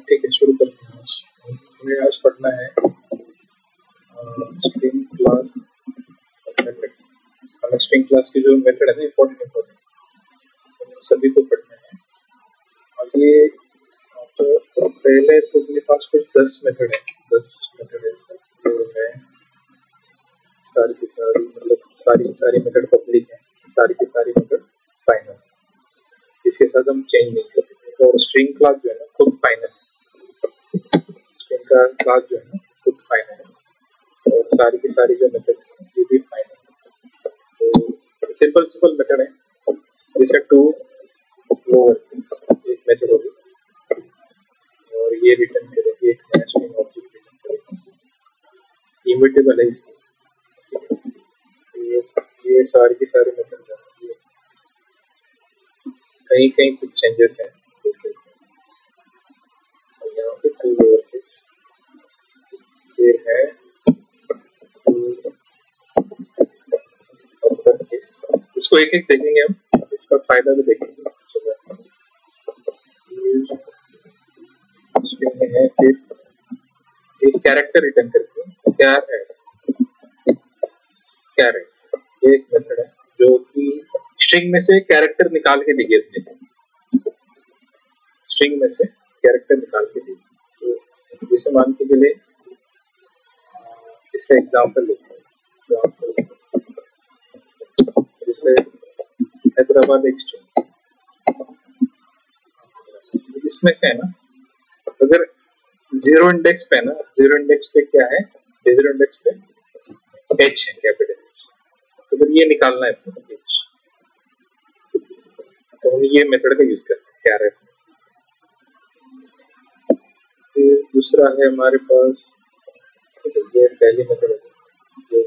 ठीक है, शुरू करते हैं। हमें आज पढ़ना है स्ट्रिंग क्लास मेथड्स। हमें स्ट्रिंग क्लास की जो मेथड है ना इम्पोर्टेंट सभी को पढ़ना है। और ये तो पहले तो मेरे पास कुछ 10 मेथड है, 10 मेथड है जो है सारी की सारी, मतलब सारी की सारी मेथड पब्लिक है, सारी की सारी मेथड फाइनल, इसके साथ हम चेंज नहीं कर सकते। और स्ट्रिंग क्लास जो है ना खुद फाइनल है, स्ट्रिंग का क्लास जो है ना खुद फाइनल है, और सारी की सारी जो मेथड्स हैं ये भी फाइनल है। तो सिंपल मेथड है, जैसे टू लोअर एक मेथड होगी और ये रिटर्न करेगी एक नया स्ट्रिंग ऑब्जेक्ट रिटर्न करेगी, इम्यूटेबल है इसलिए। ये सारी की सारी मेथड कहीं कहीं कुछ चेंजेस हैं, यहाँ पे टू लोअर केस, फिर है अपर केस। इसको एक एक देखेंगे हम, इसका फायदा भी देखेंगे। स्ट्रिंग है, फिर एक कैरेक्टर रिटर्न करते हैं, कैरेट एक मेथड है जो कि स्ट्रिंग में से कैरेक्टर निकाल के देगी, अपने स्ट्रिंग में से कैरेक्टर निकाल के देगी। तो जैसे मान के चले इसका एग्जांपल लेते हैं, जैसे हैदराबाद एक स्ट्रिंग, इसमें से है ना अगर जीरो इंडेक्स पे है ना, जीरो इंडेक्स पे क्या है, जीरो इंडेक्स पे एच है, कैपिटल एच, तो अगर ये निकालना है तो एच, तो हम ये मेथड का यूज करते हैं कैरेट। फिर दूसरा है हमारे पास, ये पहली मेथड है, ये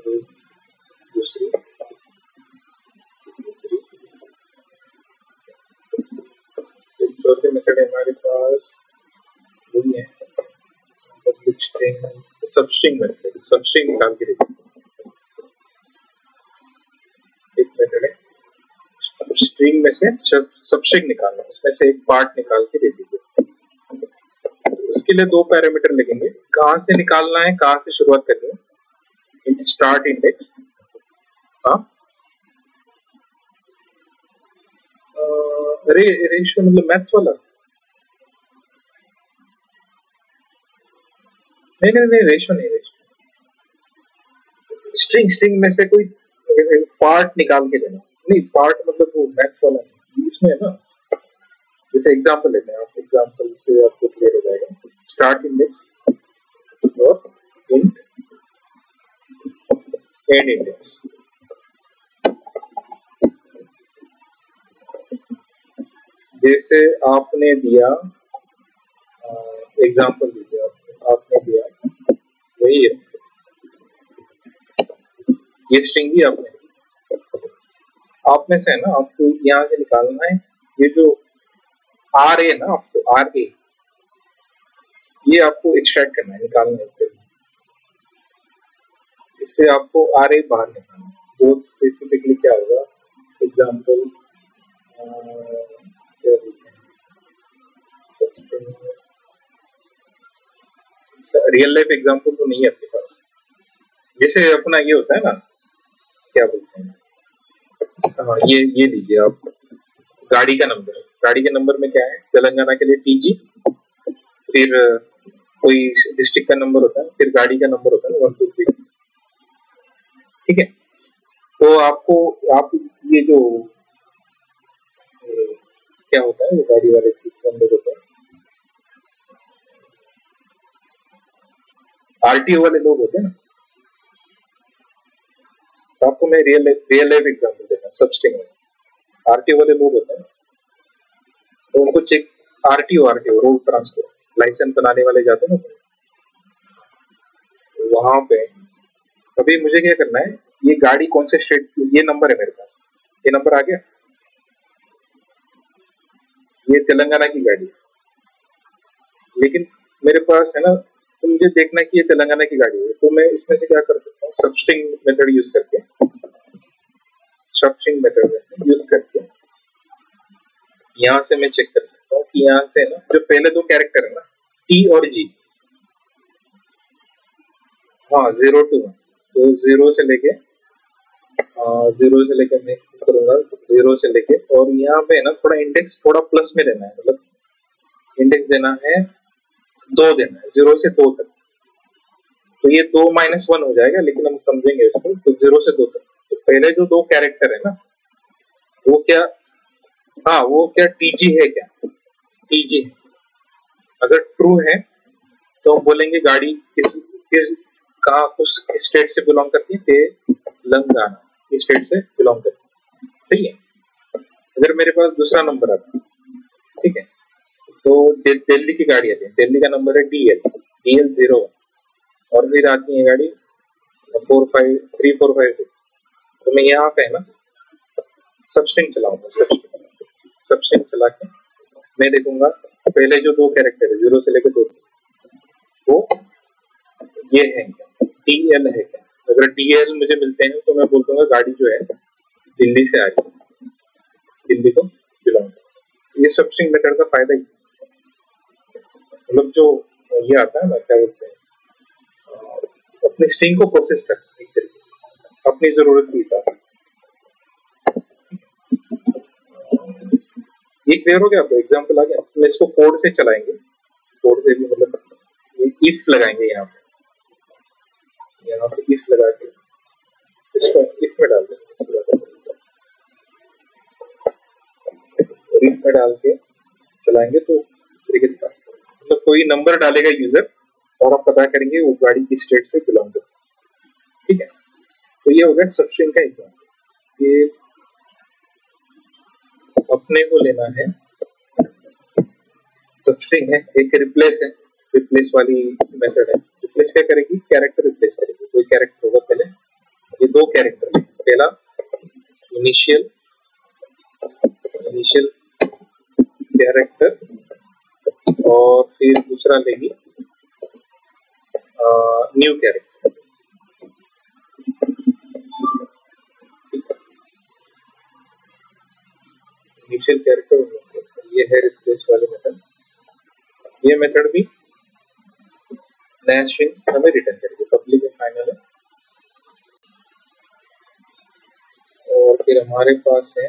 दूसरी चौथे मेथड है हमारे पास वही है पब्लिक स्ट्रिंग, सब स्ट्रिंग मेथड, सब स्ट्रिंग निकाल के देती है। एक मेथड है स्ट्रिंग में से सब स्ट्रिंग निकालना, उसमें से एक पार्ट निकाल के दे दीजिए। उसके लिए दो पैरामीटर लगेंगे, कहाँ से निकालना है, कहाँ से शुरुआत करनी है, स्टार्ट इंडेक्स, हाँ रेशियो मतलब मैथ्स वाला, नहीं रेशियो नहीं, रेशियो स्ट्रिंग में से कोई पार्ट निकाल के देना, नहीं पार्ट मतलब वो मैथ्स वाला नहीं, इसमें है ना। जैसे एग्जांपल लेते हैं, आप एग्जांपल से आपको क्लियर हो जाएगा। स्टार्ट इंडेक्स और इंट एंड इंडेक्स, जैसे आपने दिया एग्जांपल दीजिए, आपने दिया वही है, ये स्ट्रिंग भी आप में से है ना, आपको यहाँ से निकालना है ये जो आर ए ना, आपको आर ए ये आपको एक्सट्रैक्ट करना है, निकालना है इससे आपको आर ए बाहर निकालना है। तो स्पेसिफिकली क्या होगा, एग्जांपल रियल लाइफ एग्जांपल तो नहीं है आपके पास, जैसे अपना ये होता है ना, क्या बोलते हैं, हाँ ये लीजिए आप, गाड़ी के नंबर में क्या है, तेलंगाना के लिए टीजी, फिर कोई डिस्ट्रिक्ट का नंबर होता है, फिर गाड़ी का नंबर होता है 1 2 3, ठीक है। तो आप ये जो क्या होता है, वो गाड़ी वाले नंबर होता है, आरटीओ वाले लोग होते हैं ना, तो आपको मैं रियल लाइफ एग्जांपल देता हूँ। सब स्ट्रिंग में आरटीओ वाले लोग होते हैं, तो उनको check RTO road transport licence बनाने वाले जाते हैं ना, तो वहां पे अभी मुझे क्या करना है, ये गाड़ी कौन से स्टेट, ये नंबर है मेरे पास, ये नंबर आ गया, ये तेलंगाना की गाड़ी, लेकिन मेरे पास है ना, तो मुझे देखना है कि ये तेलंगाना की गाड़ी है, तो मैं इसमें से क्या कर सकता हूँ, सबस्ट्रिंग मेथड यूज करके, सबस्ट्रिंग मेथड यूज करके यहाँ से मैं चेक कर सकता हूँ कि यहाँ से ना जो पहले दो कैरेक्टर है ना, टी और जी, हाँ 0 to 1, तो जीरो से लेके मैं करूंगा, 0 से लेके, और यहाँ पे है ना थोड़ा इंडेक्स थोड़ा प्लस में देना है, मतलब इंडेक्स देना है 2 देना है, 0 से 2 तक। तो ये 2 - 1 हो जाएगा, लेकिन हम समझेंगे इसको। तो 0 से 2 तक, तो पहले जो 2 कैरेक्टर है ना, वो क्या, हाँ वो क्या टीजी है क्या, टीजी है। अगर ट्रू है तो हम बोलेंगे गाड़ी किस किस कहाँ कुछ स्टेट से बिलोंग करती है, तेलंगाना स्टेट से बिलोंग करती है, सही है। अगर मेरे पास दूसरा नंबर आता है, ठीक है, तो दिल्ली की गाड़ी आती है, दिल्ली का नंबर है DL 01, और फिर आती है गाड़ी 4 5 3 4 5 6, तो मैं यहाँ पे है ना सबस्ट्रिंग चलाऊंगा, सबस्ट्रिंग चला के मैं देखूंगा पहले जो 2 कैरेक्टर है 0 से लेकर 2, वो ये है क्या, DL है क्या। अगर DL मुझे मिलते हैं तो मैं बोल दूंगा गाड़ी जो है दिल्ली से आ रही है, दिल्ली को बिलोंग। ये सबस्ट्रिंग मेथड का फायदा ही, मतलब जो ये आता है ना, क्या बोलते हैं, अपनी स्ट्रिंग को प्रोसेस करना एक तरीके से अपनी जरूरत के हिसाब से। ये क्लियर हो गया आपको, एग्जाम्पल आ गया। तो इसको कोड से चलाएंगे, कोड से भी मतलब इफ लगाएंगे, यहाँ पे इफ लगा के इसको इफ में डाल देंगे, इफ में डाल के चलाएंगे तो इस तरीके से मतलब कोई नंबर डालेगा यूजर, और आप पता करेंगे वो गाड़ी किस स्टेट से बिलोंग करती है, ठीक है। तो ये हो गया सबस्ट्रिंग का एग्जाम्पल। ये अपने को लेना है, सबस्ट्रिंग है, एक रिप्लेस है, रिप्लेस वाली मेथड है। रिप्लेस क्या करेगी, कैरेक्टर रिप्लेस करेगी, कोई कैरेक्टर होगा पहले, ये 2 कैरेक्टर, पहला इनिशियल इनिशियल कैरेक्टर, और फिर दूसरा लेगी न्यू कैरेक्टर। इनिशियल कैरेक्टर, ये है रिप्लेस वाली मेथड। ये मेथड भी नया स्ट्रिंग हमें रिटर्न करेगी, पब्लिक में फाइनल है। और फिर हमारे पास है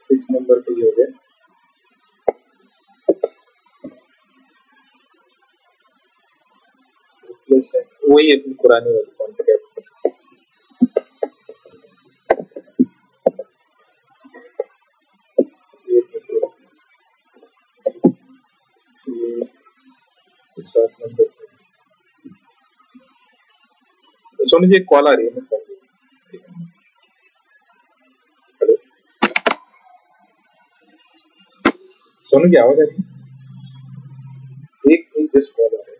6 नंबर पे, हो गया रिप्लेस है, वही अपनी पुरानी वाली कॉन्ट्रैक्ट। ये 7 नंबर पे, तो सोनी जी एक कॉल आ रही है, मैं फोन, हेलो सोनू की आवाज आ रही है, एक जस्ट कॉल आ रही है।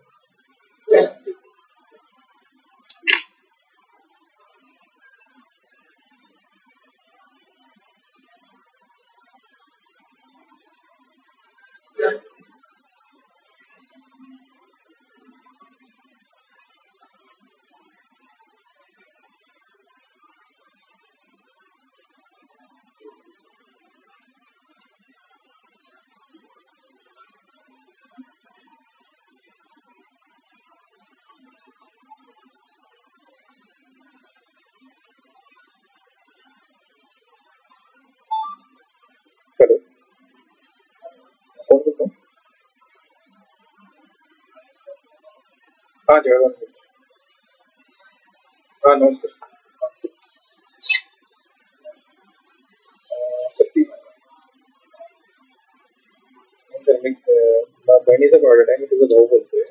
हेलो, कौन बोलता हूँ? हाँ जयवान, हाँ नमस्कार सर। सर की सर मी बहिणीचा प्रॉडक्ट आहे, मी तिचा भाऊ बोलतोय।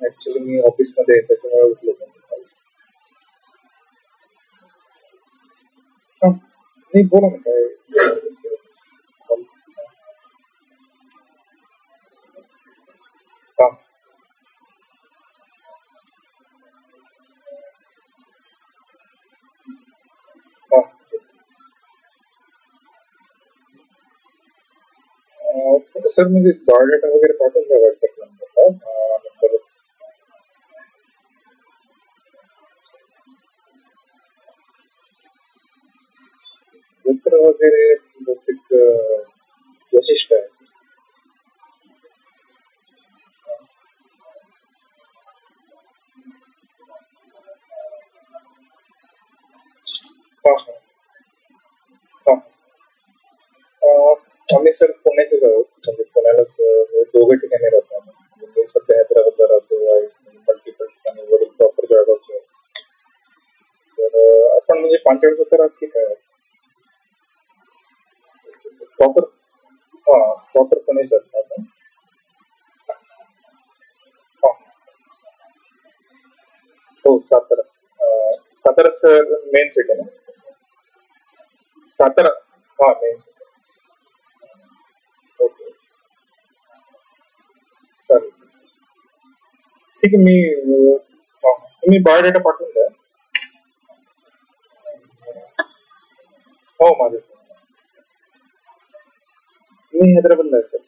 ऍक्च्युली मी ऑफिस मध्ये आहे, त्याच्यामुळे उचलत नाही. हाँ, नहीं बोला ना काय, हाँ हाँ सर मुझे बायोडाटा वगैरह पाठवून द्या व्हॉट्सअप नंबरला, नंबर मित्र वगैरे बहुतेक वशिष्ठ आहे सर. हा हा हा. आम्ही सर पुण्याचेच आहोत, म्हणजे पुण्यालाच दोघं ठिकाणी राहतो आम्ही. म्हणजे मी सध्या हैदराबादला राहतो आहे, मल्टिपल ठिकाणी, वडील प्रॉपर जळगावचे आहे. तर आपण म्हणजे पांचवडचं तर आहात की काय प्रॉपर? हा प्रॉपर पुणेच आहेत आपण. हा हो Satara. Satara sir main city ना? सातारा हा मेन सिटी. ओके चालेल चालेल. ठीक आहे मी हा तुम्ही बायोडेटा पाठवून द्या. हो माझं सर. मी हैदराबादला आहे सर.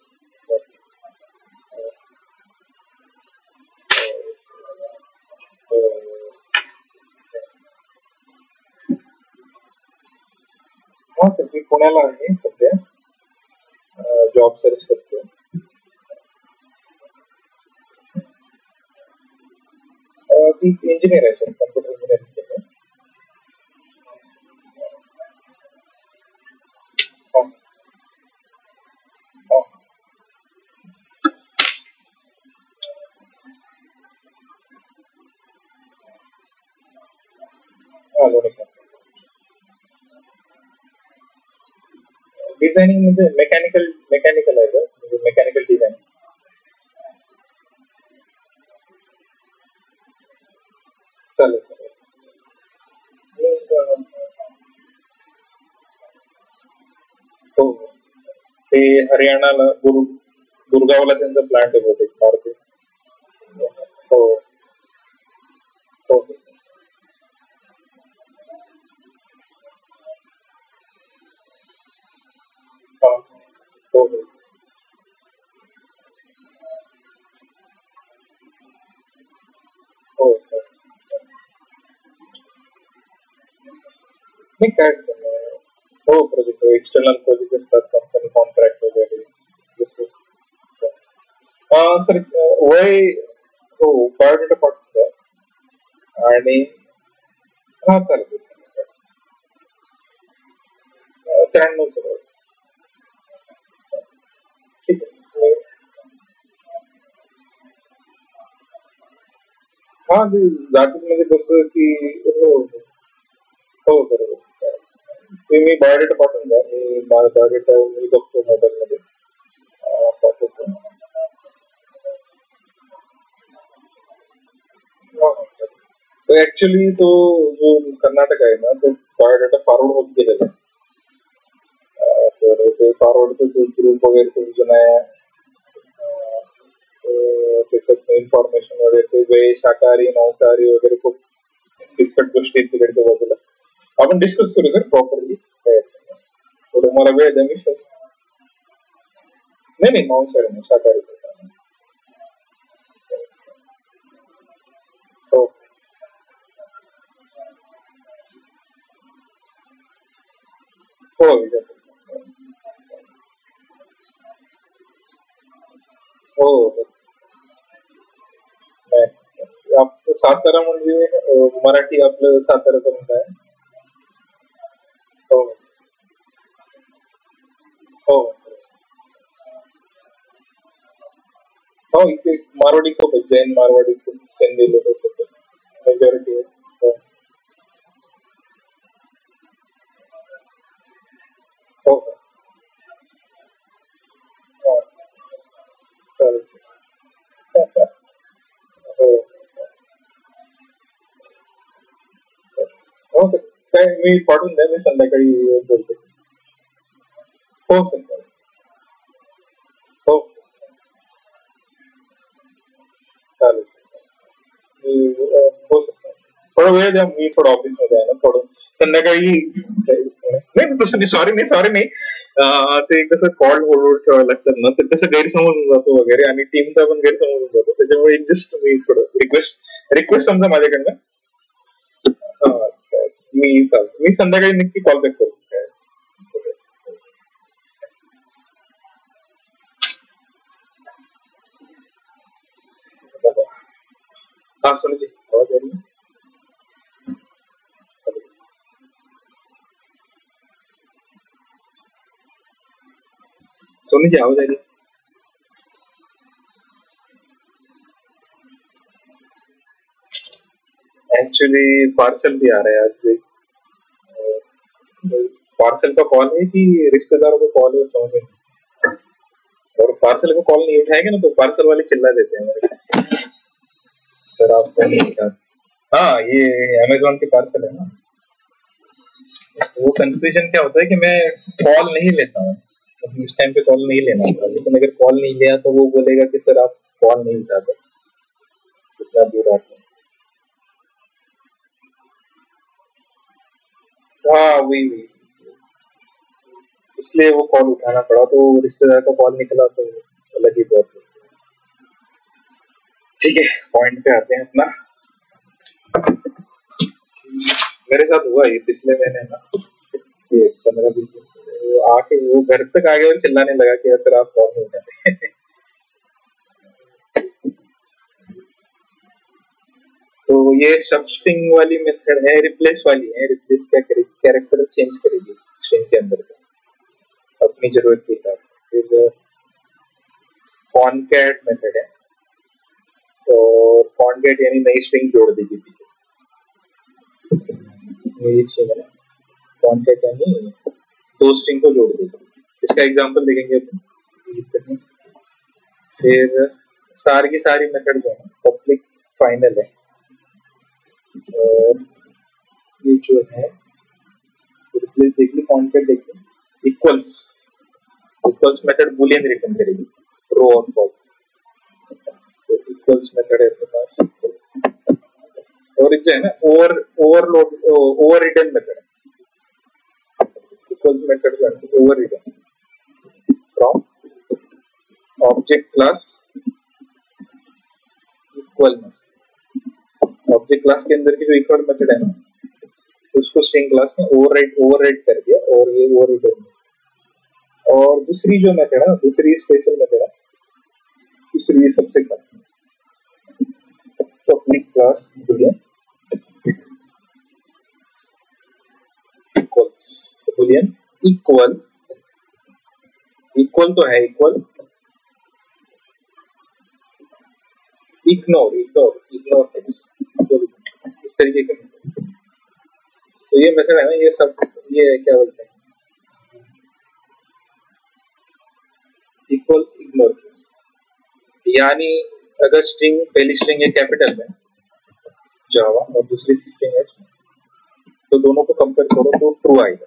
हा सर मी पुण्याला आहे सध्या, जॉब सर्च करतो. ती इंजिनियर आहे सर, कम्प्युटर इंजिनिअरिंग केलं. हो हो हा लोणी. डिझायनिंग म्हणजे मेकॅनिकल आहे का, म्हणजे मेकॅनिकल डिझायनिंग. चालेल चालेल. मी, हो ते हरियाणाला गुरगावला त्यांचा प्लांट आहे बहुतेक नॉर्थ. हो हो सर. हा हो हो हो सर. नाही काय अडचण नाही. हो प्रोजेक्ट एक्सटर्नल प्रोजेक्ट असतात, कंपनी कॉन्ट्रॅक्ट वगैरे जसं. सर वय हो बायोडेटा पाठवून द्या. आणि हा चालेल. 93 सर. ठीक आहे सर. हा ते जातील म्हणजे कसं की हो हो बरोबर. ते मी बायोडेटा पाठवून द्या, मी माझा बायोडेटा मी बघतो मोबाईलमध्ये, पाठवतो. हा सर. तर ऍक्च्युली तो जो कर्नाटक आहे ना, तो बायोडेटा फॉरवर्ड होत गेलेला आहे. तर ते फॉरवर्ड ग्रुप वगैरे तो जो नाही त्याच्यात इन्फॉर्मेशन वगैरे ते वेळ शाकाहारी मांसाहारी वगैरे खूप किचकट गोष्टी आहेत तिकडच्या बाजूला. आपण डिस्कस करू सर प्रॉपरली, थोडं मला वेळ द्या मी सर. नाही नाही मांसाहारी नाही, शाकाहारी सर. हो हो विचारतो. हो हो. नाही आपलं सातारा म्हणजे मराठी आपलं सातारा काय. हो हो हो. इथे मारवाडी खूप आहेत, जैन मारवाडी खूप सिंधी लोक खूप मेजॉरिटी आहे. हो हो हो. हा, चालेल चालेल. हो हो सर. काय मी पाठवून द्या, मी संध्याकाळी बोलतो. हो सर चालेल. हो चालेल सर. मी हो सर चालेल. थोडा वेळ द्या, मी थोडं ऑफिसमध्ये आहे ना, थोडं संध्याकाळी. नाही तसं नाही, सॉरी नाही सॉरी नाही. ते कसं कॉल होल्ड ठेवावं लागतात ना, तर कसं गैरसमज होऊन जातो वगैरे, आणि टीमचा पण गैरसमज होऊन जातो, त्याच्यामुळे जस्ट मी थोडं रिक्वेस्ट समजा माझ्याकडनं. हा मी चालतो, मी संध्याकाळी नक्की कॉल बॅक करू. हाँ सुनो जी, आवाज आ रही है? सोनी जी आवाज आ रही है? एक्चुअली पार्सल भी आ रहा है आज। पार्सल का कॉल है कि रिश्तेदारों का कॉल है, वो समझ में नहीं। और पार्सल का कॉल नहीं उठाएंगे ना तो पार्सल वाले चिल्ला देते हैं मेरे को, सर आप फोन नहीं उठा। हाँ ये अमेजोन के पार्सल है ना, तो वो कंफ्यूजन क्या होता है कि मैं कॉल नहीं लेता हूँ, अभी इस टाइम पे कॉल नहीं लेना होता, लेकिन अगर कॉल नहीं लिया तो वो बोलेगा कि सर आप कॉल नहीं उठाते, कितना दूर आते हैं। हाँ वही वही, इसलिए वो कॉल उठाना पड़ा, तो रिश्तेदार का कॉल निकला तो अलग ही बात है। ठीक है, पॉइंट पे आते हैं अपना। मेरे साथ हुआ ये पिछले महीने ना, ये 15-20 दिन पहले, वो आके वो घर तक आ गया और चिल्लाने लगा कि सर आप कॉल नहीं उठाते। तो ये सब स्ट्रिंग वाली मेथड है, रिप्लेस वाली है। रिप्लेस क्या करेगी, कैरेक्टर चेंज करेगी स्ट्रिंग के अंदर का अपनी जरूरत के हिसाब से। फिर कॉनकैट मेथड है, तो कॉनकैट यानी नई स्ट्रिंग जोड़ देगी पीछे से, नई स्ट्रिंग है ना, कॉनकैट यानी दो स्ट्रिंग को जोड़ देगी। इसका एग्जांपल देखेंगे अपन। फिर सारी की सारी मेथड जो है पब्लिक फाइनल है, और ये जो है रिप्लेस देख ली, कॉनकैट देख ली। Equals, equals method boolean return करेगी, ट्रू और फॉल्स। तो इक्वल्स मेथड है अपने पास, इक्वल्स। और जो है ना ओवरलोड ओवर रिटर्न मेथड है, इक्वल्स मेथड जो है over return from object class equal में। ऑब्जेक्ट क्लास के अंदर की जो इक्वल मेथड है ना, उसको स्ट्रिंग क्लास ने ओवरराइड कर दिया, और ये ओवर रिटर्न। और दूसरी जो मेथड है, दूसरी स्पेशल मेथड है, दूसरी सबसे खास public class Boolean equals. Boolean equal, equal तो है equal, ignore ignore ignore text, इस तरीके के। तो ये मेथड है ना, ये सब ये क्या बोलते हैं, इक्वल्स इग्नोर टेक्स्ट। यानी अगर स्ट्रिंग, पहली स्ट्रिंग है कैपिटल में जावा और दूसरी स्ट्रिंग है, तो दोनों को कंपेयर करो तो ट्रू आएगा।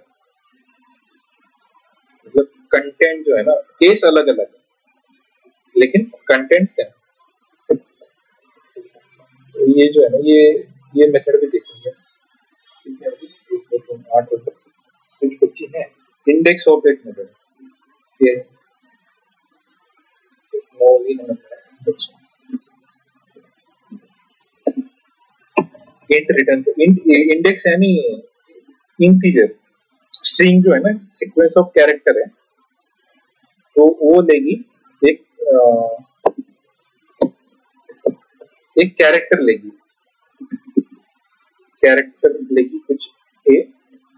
मतलब कंटेंट जो है ना, केस अलग अलग है लेकिन कंटेंट सेम। तो ये जो है ना, ये मेथड भी देखेंगे। ठीक है, 8 कुछ बच्ची है इंडेक्स ऑफ एक मेथड, ये movie number int return, index यानी इंटीजर। स्ट्रिंग जो है ना सीक्वेंस ऑफ कैरेक्टर है, तो वो लेगी एक एक कैरेक्टर लेगी, कैरेक्टर लेगी कुछ ए,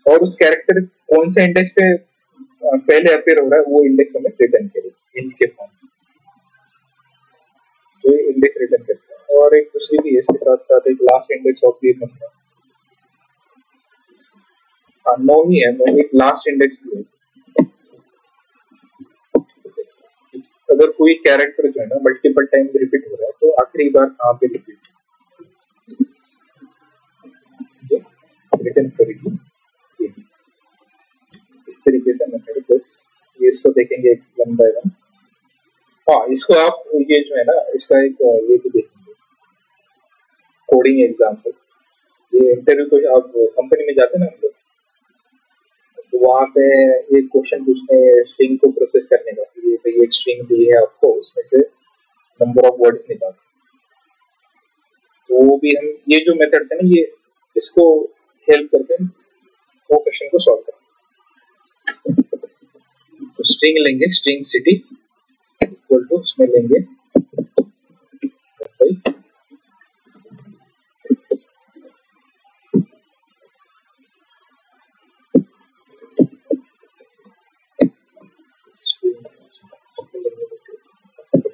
और उस कैरेक्टर कौन से इंडेक्स पे पहले अपेयर हो रहा है वो इंडेक्स हमें रिटर्न करेगी इंट के फॉर्म में, तो इंडेक्स रिटर्न करता है। और एक दूसरी भी है इसके साथ साथ, एक लास्ट इंडेक्स ऑफ ये मतलब नो ही है, नो एक लास्ट इंडेक्स भी है। अगर कोई कैरेक्टर जो है ना मल्टीपल टाइम रिपीट हो रहा है, तो आखिरी बार कहाँ पे रिपीट रिटर्न करेगी, इस तरीके से मेथड। बस ये इसको देखेंगे वन बाय वन। हाँ इसको आप ये जो है ना, इसका एक ये भी देखेंगे कोडिंग एग्जाम्पल। ये इंटरव्यू को आप कंपनी में जाते हैं ना हम लोग, तो वहाँ पे एक क्वेश्चन पूछते हैं स्ट्रिंग को प्रोसेस करने का, ये भाई एक स्ट्रिंग दी है आपको, उसमें से नंबर ऑफ वर्ड्स निकाल, तो वो भी हम ये जो मेथड्स है ना, ये इसको हेल्प करके हम वो क्वेश्चन को सॉल्व कर सकते हैं। तो स्ट्रिंग लेंगे, स्ट्रिंग सिटी इक्वल टू उसमें लेंगे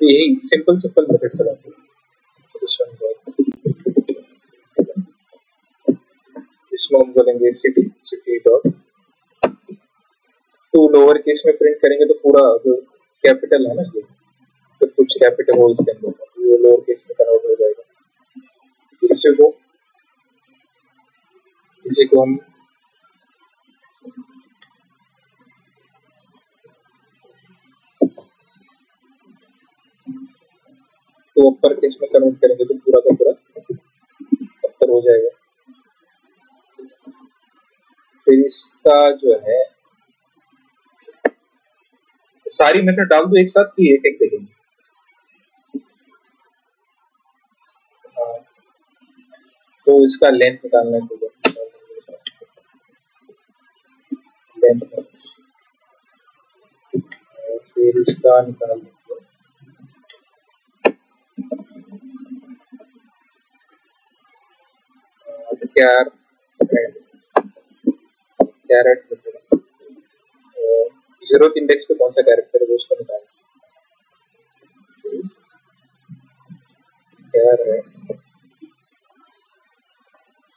यही सिंपल मेथड चलाते हैं। इसमें हम बोलेंगे सिटी डॉट, तो लोअर केस में प्रिंट करेंगे तो पूरा जो कैपिटल है ना, ये तो कुछ कैपिटल होल्स के अंदर ये लोअर केस में कन्वर्ट हो जाएगा। इसी को हम तो अपर केस में कन्वर्ट करेंगे तो पूरा का पूरा अपर हो जाएगा। फिर इसका जो है सारी मेथड डाल दो एक साथ कि एक एक देखेंगे। तो इसका लेंथ निकालना है, तो लेंथ फिर इसका निकाल कैरेट जीरोथ इंडेक्स पे कौन सा कैरेक्टर है उसको निकालना।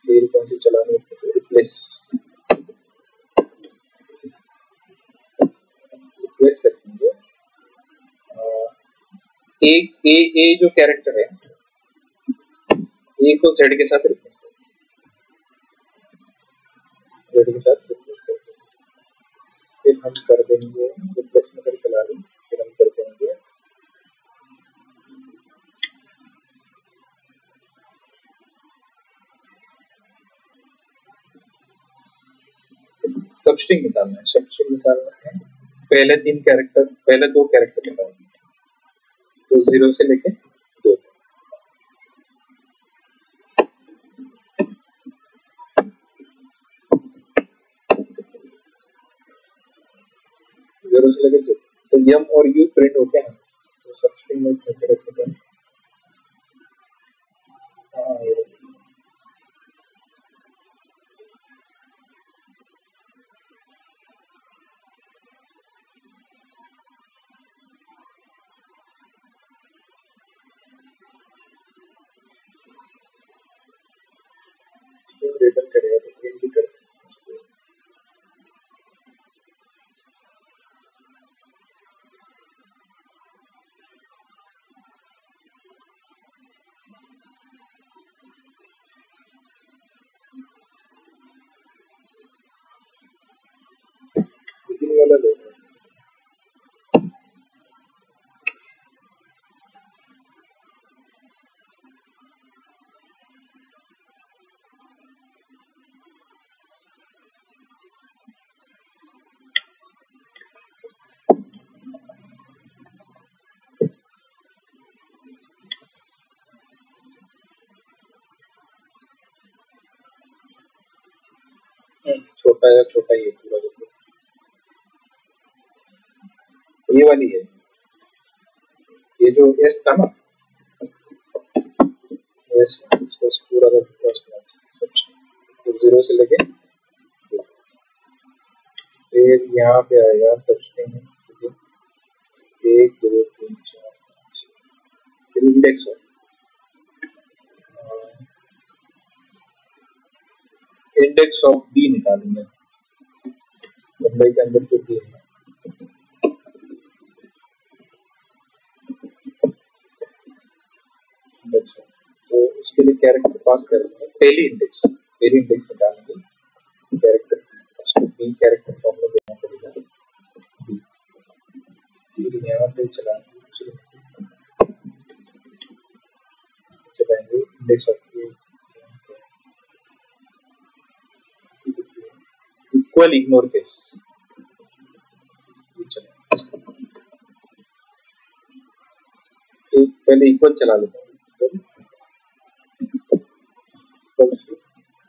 फिर कौन सी चलानी है, रिप्लेस करेंगे। ए जो कैरेक्टर है ए को जेड के साथ रिप्लेस करेंगे। फिर हम कर देंगे रिप्लेस मेथड चला लें, फिर हम कर देंगे सबस्ट्रिंग निकालना है। पहले दो कैरेक्टर निकालना है, तो 0 से लेके 2 0 से लेके 2, तो यम और यू प्रिंट होते हैं। तो सबस्ट्रिंग में मेथड रिटर्न करेगा तो प्रिंट भी कर सकते हैं। बिगिन वाला ले छोटा ही है पूरा, ये वाली है, ये जो एस था ना, एस उसको पूरा का पूरा तो 0 से लेके फिर यहाँ पे आएगा सबस्ट्रिंग 1 2 3 4 5, फिर इंडेक्स है, इंडेक्स ऑफ डी निकालेंगे, लंबाई के अंदर फिर डी है। तो उसके लिए कैरेक्टर पास करेंगे, पहली इंडेक्स निकालेंगे, कैरेक्टर उसको बी कैरेक्टर फॉर्म में देना पड़ेगा, फिर यहाँ पे चलाएंगे index of equal ignore case, तो पहले इक्वल चला लेते हैं,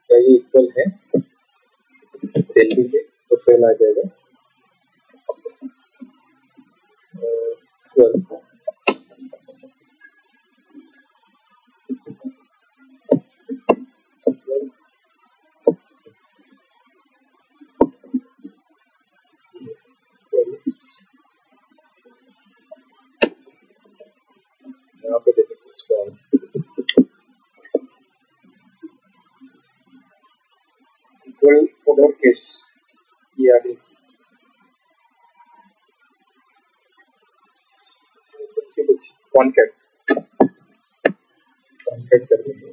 क्या ये इक्वल है दिल्ली के, तो फेल आ जाएगा इक्वल 12 लोअर केस ये आ गई कॉन्कैट कर देंगे।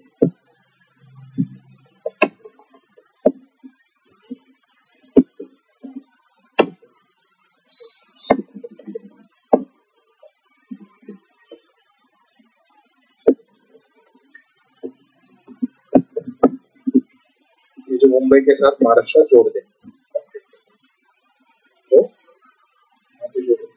ये जो मुंबई के साथ महाराष्ट्र जोड़ देंगे तो यहाँ पे जोड़ देंगे।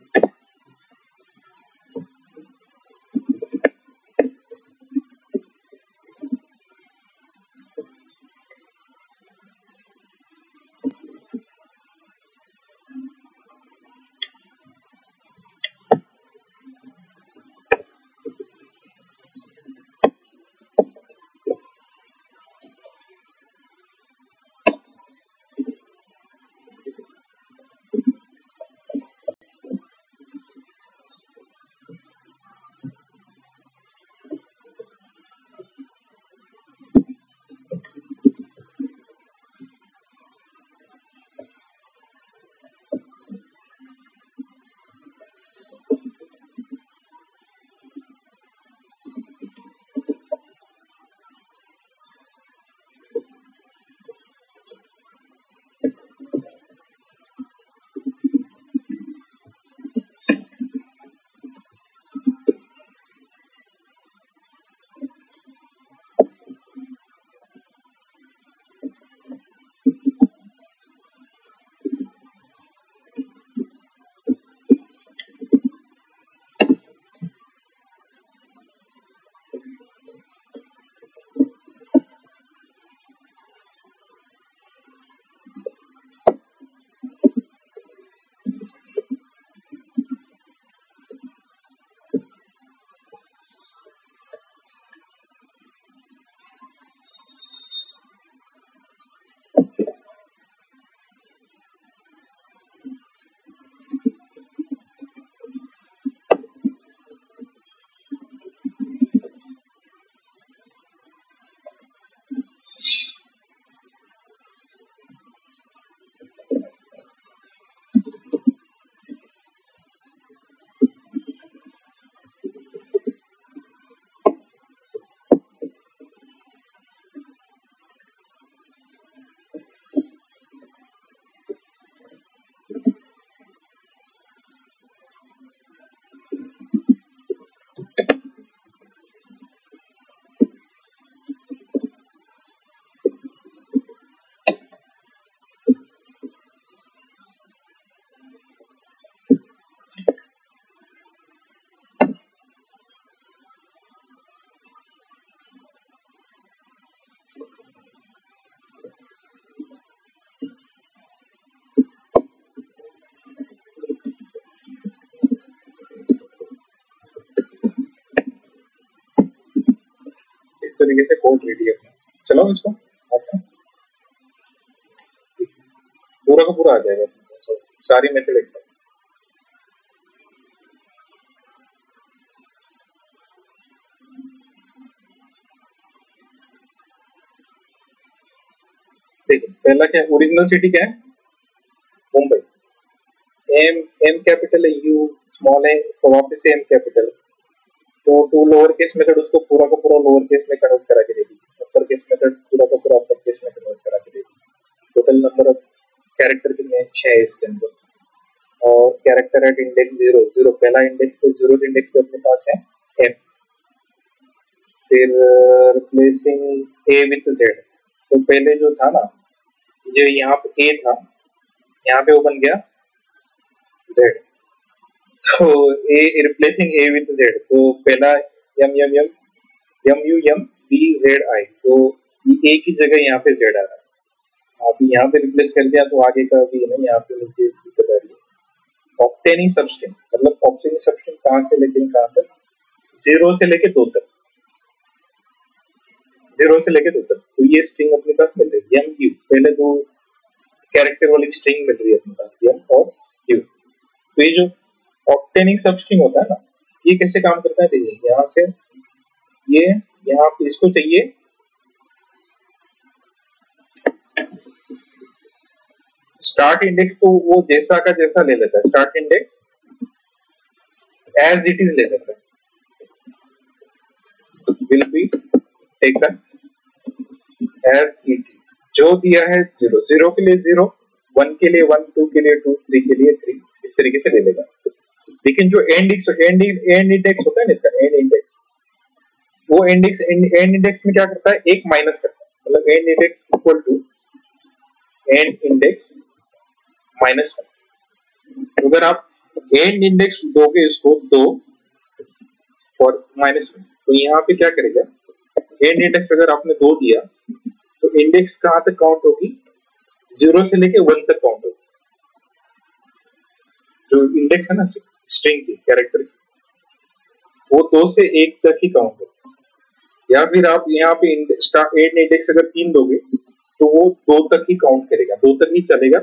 इस तरीके से कोड रेडी है। चलाओ इसको, पूरा का पूरा आ जाएगा, सारी मेथड एक साथ। देखिए पहला क्या, ओरिजिनल सिटी क्या है, मुंबई। एम एम कैपिटल है, यू स्मॉल है, तो वापस से एम कैपिटल। तो टू लोअर केस मेथड उसको पूरा का पूरा लोअर केस में कन्वर्ट करा के देगी, अपर केस मेथड पूरा का पूरा अपर केस में कन्वर्ट करा के देगी। टोटल नंबर ऑफ कैरेक्टर कितने हैं, 6 है इसके अंदर। और कैरेक्टर एट इंडेक्स 0 पहला इंडेक्स पे, 0 इंडेक्स पे अपने पास है एम। फिर रिप्लेसिंग ए विथ जेड, तो पहले जो था ना, जो यहाँ पे ए था, यहाँ पे वो बन गया जेड। तो A replacing A with Z, तो पहला M M M M U M B Z I, तो ए की जगह यहाँ पे जेड आ रहा है। आप यहाँ पे रिप्लेस कर दिया तो आगे का भी ना यहाँ पे नीचे दिक्कत आ रही है। ऑक्टेनिंग सबस्ट्रिंग, मतलब ऑक्टेनिंग सबस्ट्रिंग कहाँ से लेके कहाँ तक, 0 से लेके 2 तक, 0 से लेके 2 तक। तो ये स्ट्रिंग अपने पास मिल रही है, एम यू, पहले 2 कैरेक्टर वाली स्ट्रिंग मिल रही है अपने पास, एम और यू। तो ये जो ऑक्टेनिक सबस्ट्रिंग होता है ना, ये कैसे काम करता है, देखिए यहाँ से ये यहाँ पे इसको चाहिए स्टार्ट इंडेक्स तो वो जैसा का जैसा ले लेता है, start index as it is ले लेता है, will be taken as it is. जो दिया है 0, 0 के लिए 0, 1 के लिए 1, 2 के लिए 2, 3 के लिए 3, इस तरीके से ले लेगा। लेकिन जो एंड इंडेक्स होता है ना, इसका एंड इंडेक्स, वो एंड इंडेक्स में क्या करता है, एक माइनस करता है, मतलब end index equal to end index minus 1। अगर आप एंड इंडेक्स दोगे इसको 2 फॉर माइनस 1, तो यहाँ पे क्या करेगा, एंड इंडेक्स अगर आपने 2 दिया तो इंडेक्स कहां तक काउंट होगी, 0 से लेके 1 तक काउंट होगी। जो इंडेक्स है ना स्ट्रिंग की, कैरेक्टर की, वो 2 से 1 तक ही काउंट होगी। या फिर आप यहाँ पे एंड इंडेक्स अगर 3 दोगे तो वो 2 तक ही काउंट करेगा, 2 तक ही चलेगा,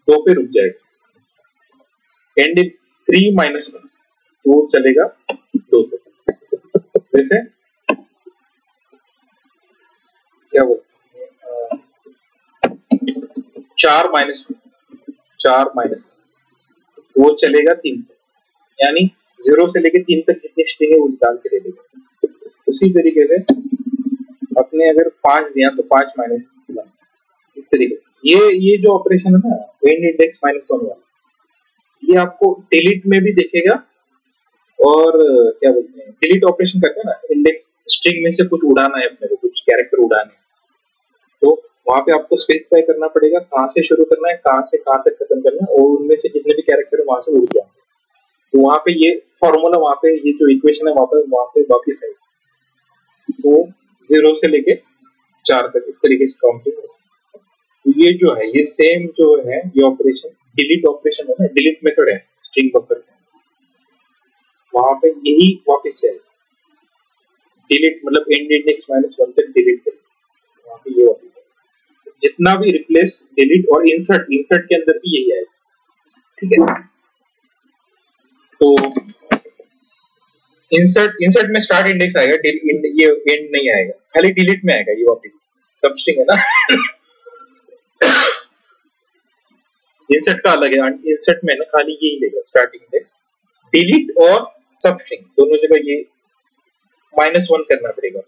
2 पे रुक जाएगा। एंड 3 माइनस 1 वो चलेगा 2 तक। वैसे क्या बोलते हैं, 4 माइनस 1 वो चलेगा 3 तक, यानी 0 से लेके 3 तक कितनी स्ट्रिंग है वो निकाल के दे देगा। उसी तरीके से अपने अगर 5 दिया तो 5 माइनस 1, इस तरीके से ये जो ऑपरेशन है ना एंड इंडेक्स माइनस 1 वाला, ये आपको डिलीट में भी दिखेगा। और क्या बोलते हैं, डिलीट ऑपरेशन करते हैं ना, इंडेक्स स्ट्रिंग में से कुछ उड़ाना है अपने को, कुछ कैरेक्टर उड़ाने, तो वहां पे आपको स्पेसिफाई करना पड़ेगा कहां से शुरू करना है, कहां से कहां तक खत्म करना है, और उनमें से जितने भी कैरेक्टर है वहां से उड़ जाए। तो वहां पे ये फॉर्मूला, वहां पे ये जो इक्वेशन है वहां पे वापिस है, तो 0 से लेके 4 तक इस तरीके से काउंटिंग होती है। तो ये जो है, ये सेम जो है, ये ऑपरेशन डिलीट ऑपरेशन है ना, डिलीट मेथड है स्ट्रिंग बफर का, वहां पे यही वापिस है, डिलीट मतलब एंड इंडेक्स माइनस 1 तक डिलीट करें, वहां पे ये वापिस है। जितना भी रिप्लेस, डिलीट और इंसर्ट के अंदर भी यही आएगा, ठीक है। तो इंसर्ट में स्टार्ट इंडेक्स आएगा, ये एंड नहीं आएगा, खाली डिलीट में आएगा ये वापिस, सब स्ट्रिंग है ना। इंसर्ट का अलग है, इंसर्ट में ना खाली यही लेगा स्टार्टिंग इंडेक्स, डिलीट और सब स्ट्रिंग दोनों जगह ये -1 करना पड़ेगा।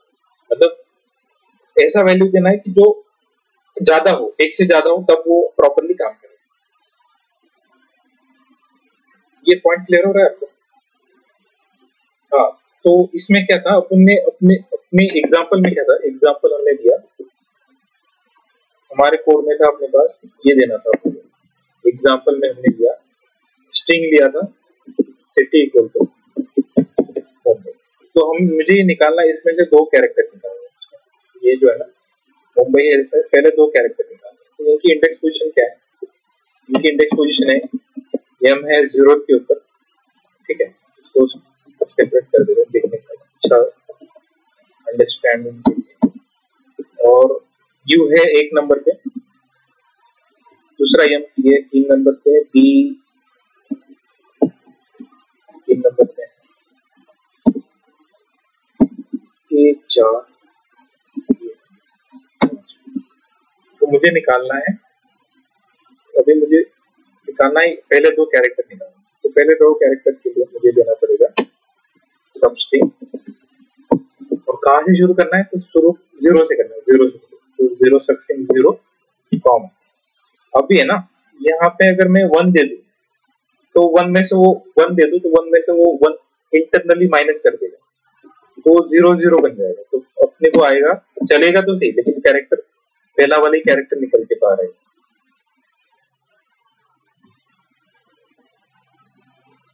मतलब ऐसा वैल्यू देना है कि जो ज्यादा हो, एक से ज्यादा हो, तब वो प्रॉपर्ली काम करे। ये पॉइंट क्लियर हो रहा है आपको? हाँ, तो इसमें क्या था, अपने अपने एग्जाम्पल में क्या था, एग्जाम्पल हमने दिया, हमारे कोड में था अपने पास, ये देना था आपको। एग्जाम्पल में हमने दिया, स्ट्रिंग लिया था सिटी इक्वल टू मुंबई, तो मुझे ये निकालना है, इसमें से 2 कैरेक्टर निकालना, ये जो है ना मुंबई है, से पहले 2 कैरेक्टर निकालना। तो इनकी इंडेक्स पोजीशन क्या है, इनकी इंडेक्स पोजीशन है m है 0 के ऊपर, ठीक है, इसको सेपरेट कर दे रहे देखने का अच्छा अंडरस्टैंडिंग के लिए। और u है 1 नंबर पे, दूसरा m ये 3 नंबर पे, b 3 नंबर पे, a 4, तो मुझे निकालना है, अभी मुझे निकालना है पहले 2 कैरेक्टर निकालना। तो पहले 2 कैरेक्टर के लिए मुझे देना पड़ेगा सब स्ट्रिंग, और कहां से शुरू करना है, तो शुरू 0 से करना है, 0 से, तो 0 सब स्ट्रिंग 0 कॉमा। अभी है ना, यहाँ पे अगर मैं 1 दे दूं तो 1 में से वो 1 दे दूं तो 1 में से वो 1 इंटरनली माइनस कर देगा, तो 0 0 बन जाएगा। तो अपने को आएगा, चलेगा तो सही, लेकिन कैरेक्टर पहला वाला ही कैरेक्टर निकल के बाहर आएगा।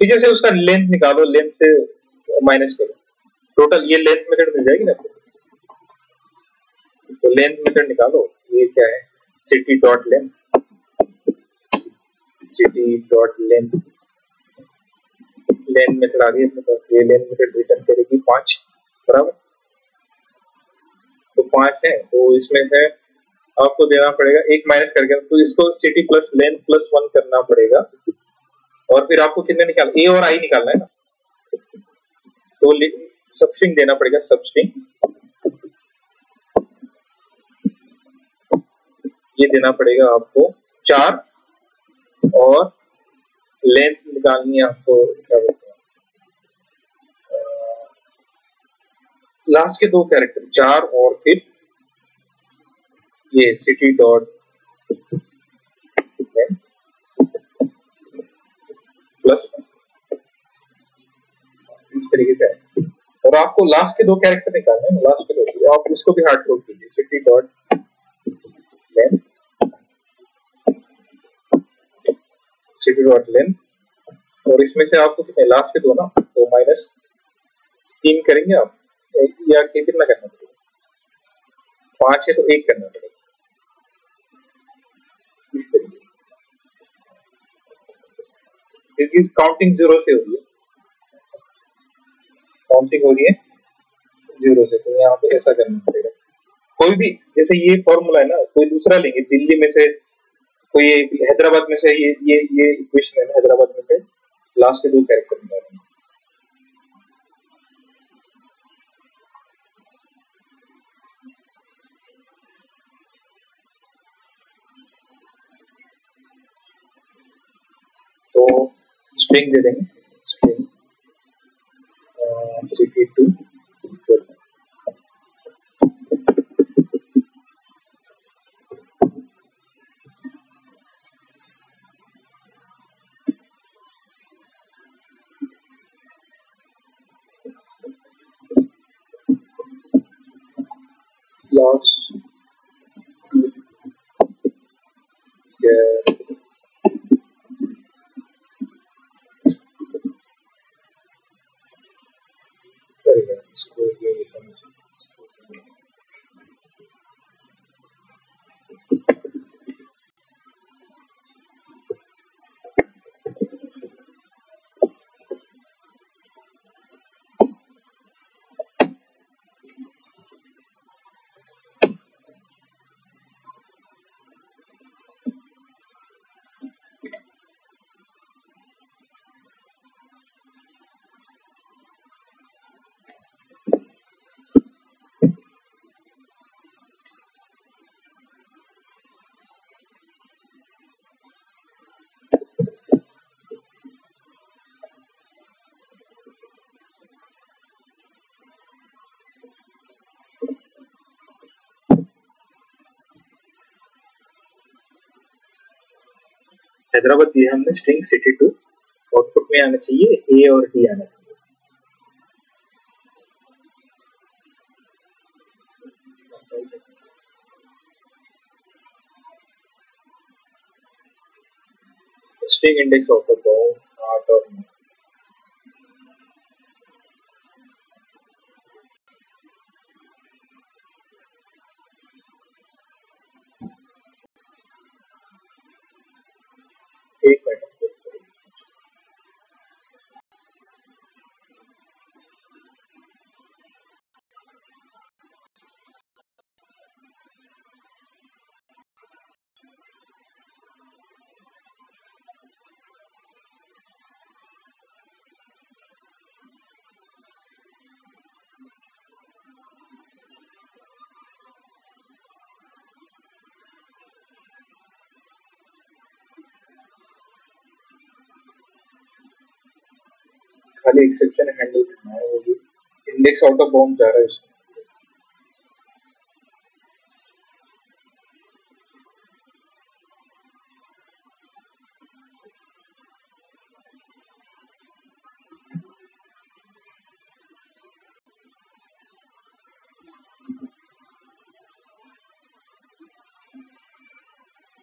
पीछे से उसका लेंथ निकालो, लेंथ से माइनस करो, टोटल ये लेंथ मेथड मिल जाएगी ना आपको। तो लेंथ मेथड निकालो, ये क्या है, city dot length, city dot length, length method आ गई अपने पास। ये लेंथ मेथड रिटर्न करेगी 5, बराबर, तो 5 है, तो इसमें से आपको देना पड़ेगा 1 माइनस करके, तो इसको सिटी प्लस लेंथ प्लस 1 करना पड़ेगा। और फिर आपको कितने निकाल, ए और आई निकालना है ना, तो सब स्ट्रिंग देना पड़ेगा, सब स्ट्रिंग ये देना पड़ेगा आपको 4 और लेंथ निकालनी है आपको, क्या बोलते हैं, लास्ट के दो कैरेक्टर 4 और फिर ये सिटी डॉट प्लस, इस तरीके से है। और आपको लास्ट के दो कैरेक्टर निकालने हैं, लास्ट के दो, आप उसको भी हार्ड कोड कीजिए, city dot length, city dot length, और इसमें से आपको कितने लास्ट के दो ना, तो -3 करेंगे आप, या कितना करना पड़ेगा, 5 है तो 1 करना पड़ेगा, इस तरीके से। ये चीज काउंटिंग 0 से हो रही है, काउंटिंग हो रही है 0 से, तो यहाँ पे ऐसा करना पड़ेगा। कोई भी, जैसे ये फॉर्मूला है ना, कोई दूसरा लेंगे दिल्ली में से, कोई हैदराबाद में से, ये इक्वेशन है ना, हैदराबाद में से लास्ट के दो कैरेक्टर निकालेंगे। तो स्ट्रिंग दे देंगे, स्ट्रिंग city2 लास्ट करेगा, इसको ये समझ। हैदराबाद दिया हमने स्ट्रिंग city2, आउटपुट में आना चाहिए ए और डी आना चाहिए। स्ट्रिंग इंडेक्स ऑफ द 8 और 9, एक मिनट खाली एक्सेप्शन हैंडल करना है, वो भी इंडेक्स आउट ऑफ बाउंड जा रहा है उसमें।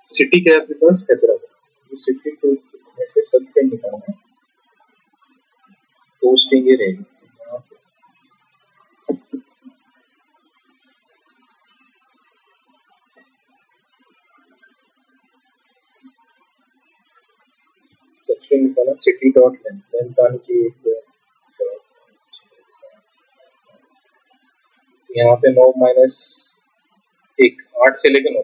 सिटी क्या है आपके पास, हैदराबाद, सिटी टू में से सब स्ट्रिंग निकालना है, दो स्ट्रिंग रहेगी यहाँ पे। सब स्ट्रिंग निकाला, सिटी डॉट लेंथ, लेंथ आनी चाहिए यहाँ पे 9 -1, 8 से लेकर 9।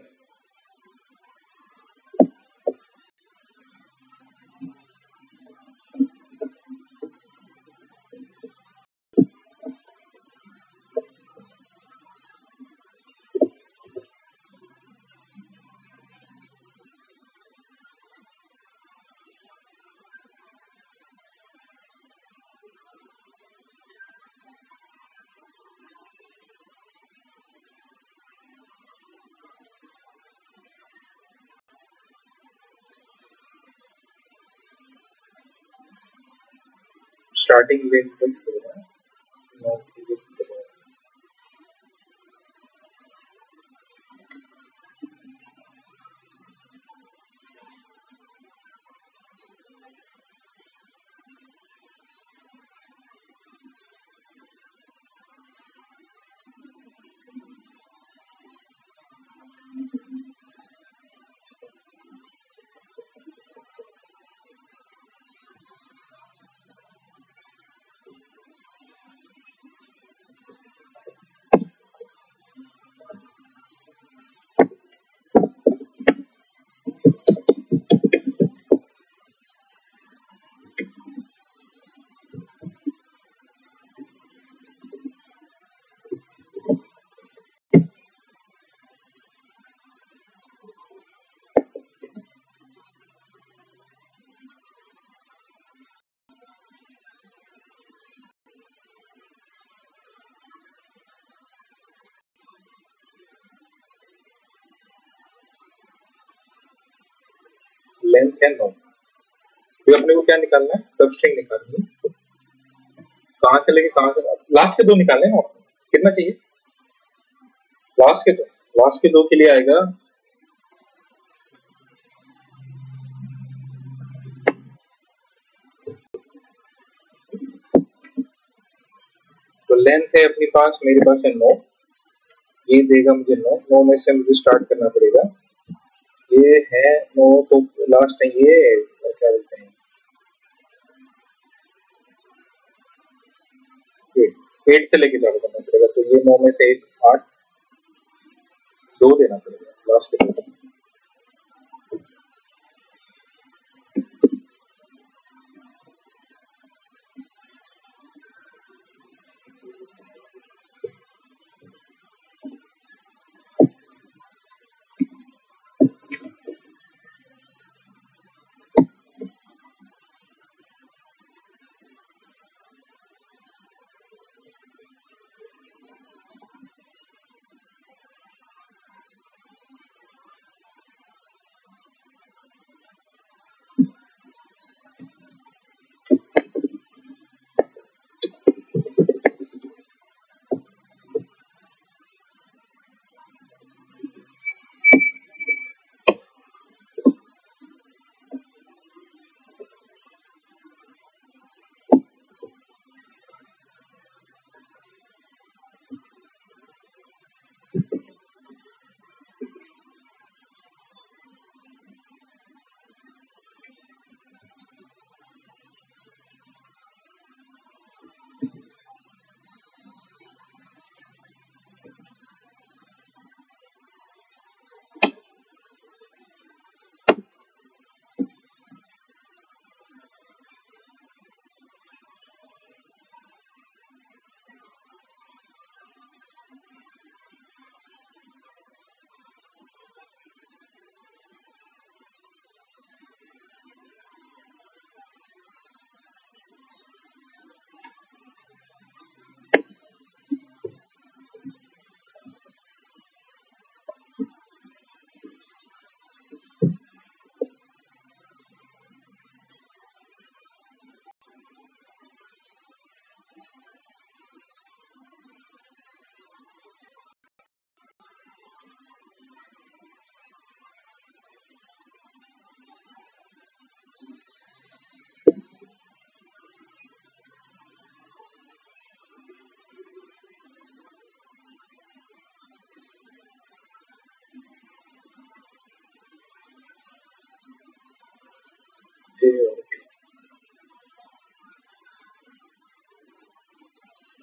स्टार्टिंग लेंथ फिक्स दे रहा है, नोड की width दे रहा है। लेंथ है 9। फिर अपने को क्या निकालना है, सबस्ट्रिंग निकालनी है। कहाँ से लेके कहाँ से, लास्ट के दो निकालने हैं आपको, कितना चाहिए, लास्ट के दो के लिए आएगा तो लेंथ है अपने पास, मेरे पास है 9, ये देगा मुझे 9 में से मुझे स्टार्ट करना पड़ेगा। ये है 9 तो लास्ट है ये क्या बोलते हैं 8 से लेके चालू करना पड़ेगा, तो ये 9 में से 1 8 2 देना पड़ेगा लास्ट के दो।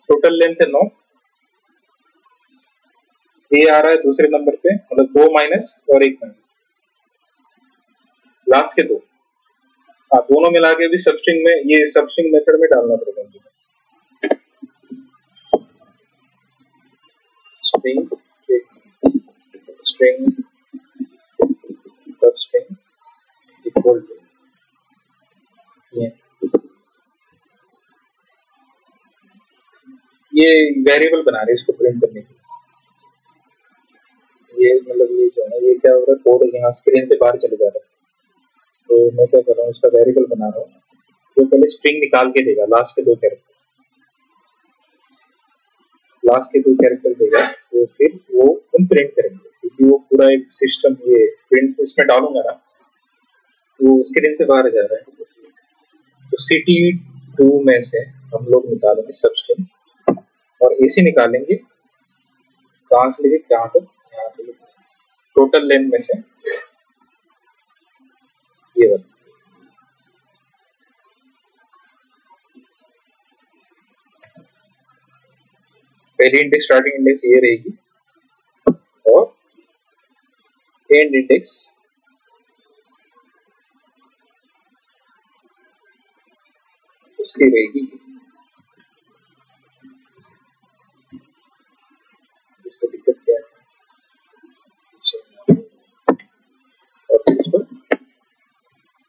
टोटल लेंथ है 9, ये आ रहा है दूसरे नंबर पे, मतलब 2 माइनस और 1 माइनस लास्ट के दो। हाँ, दोनों मिला के भी सबस्ट्रिंग में, ये सबस्ट्रिंग मेथड में डालना पड़ेगा मुझे। String string substring equal to ये वेरिएबल बना रहे हैं इसको प्रिंट करने के लिए। ये मतलब ये जो है ये क्या हो रहा है, कोड यहाँ स्क्रीन से बाहर चले जा रहा है, तो मैं क्या कर रहा हूँ इसका वेरिएबल बना रहा हूँ। जो पहले स्ट्रिंग निकाल के देगा, लास्ट के दो कैरेक्टर देगा, तो फिर वो हम प्रिंट करेंगे, क्योंकि वो पूरा एक सिस्टम ये प्रिंट इसमें डालूंगा ना तो स्क्रीन से बाहर जा रहा है। तो CT2 में से हम लोग निकालेंगे सब स्ट्रिंग और ऐसे निकालेंगे, कहाँ से लेके कहाँ तक, यहाँ से लेके टोटल लेंथ में से ये बता पहली इंडेक्स स्टार्टिंग इंडेक्स ये रहेगी और एंड इंडेक्स उसकी रहेगी। इसको दिक्कत क्या है और फिर इसको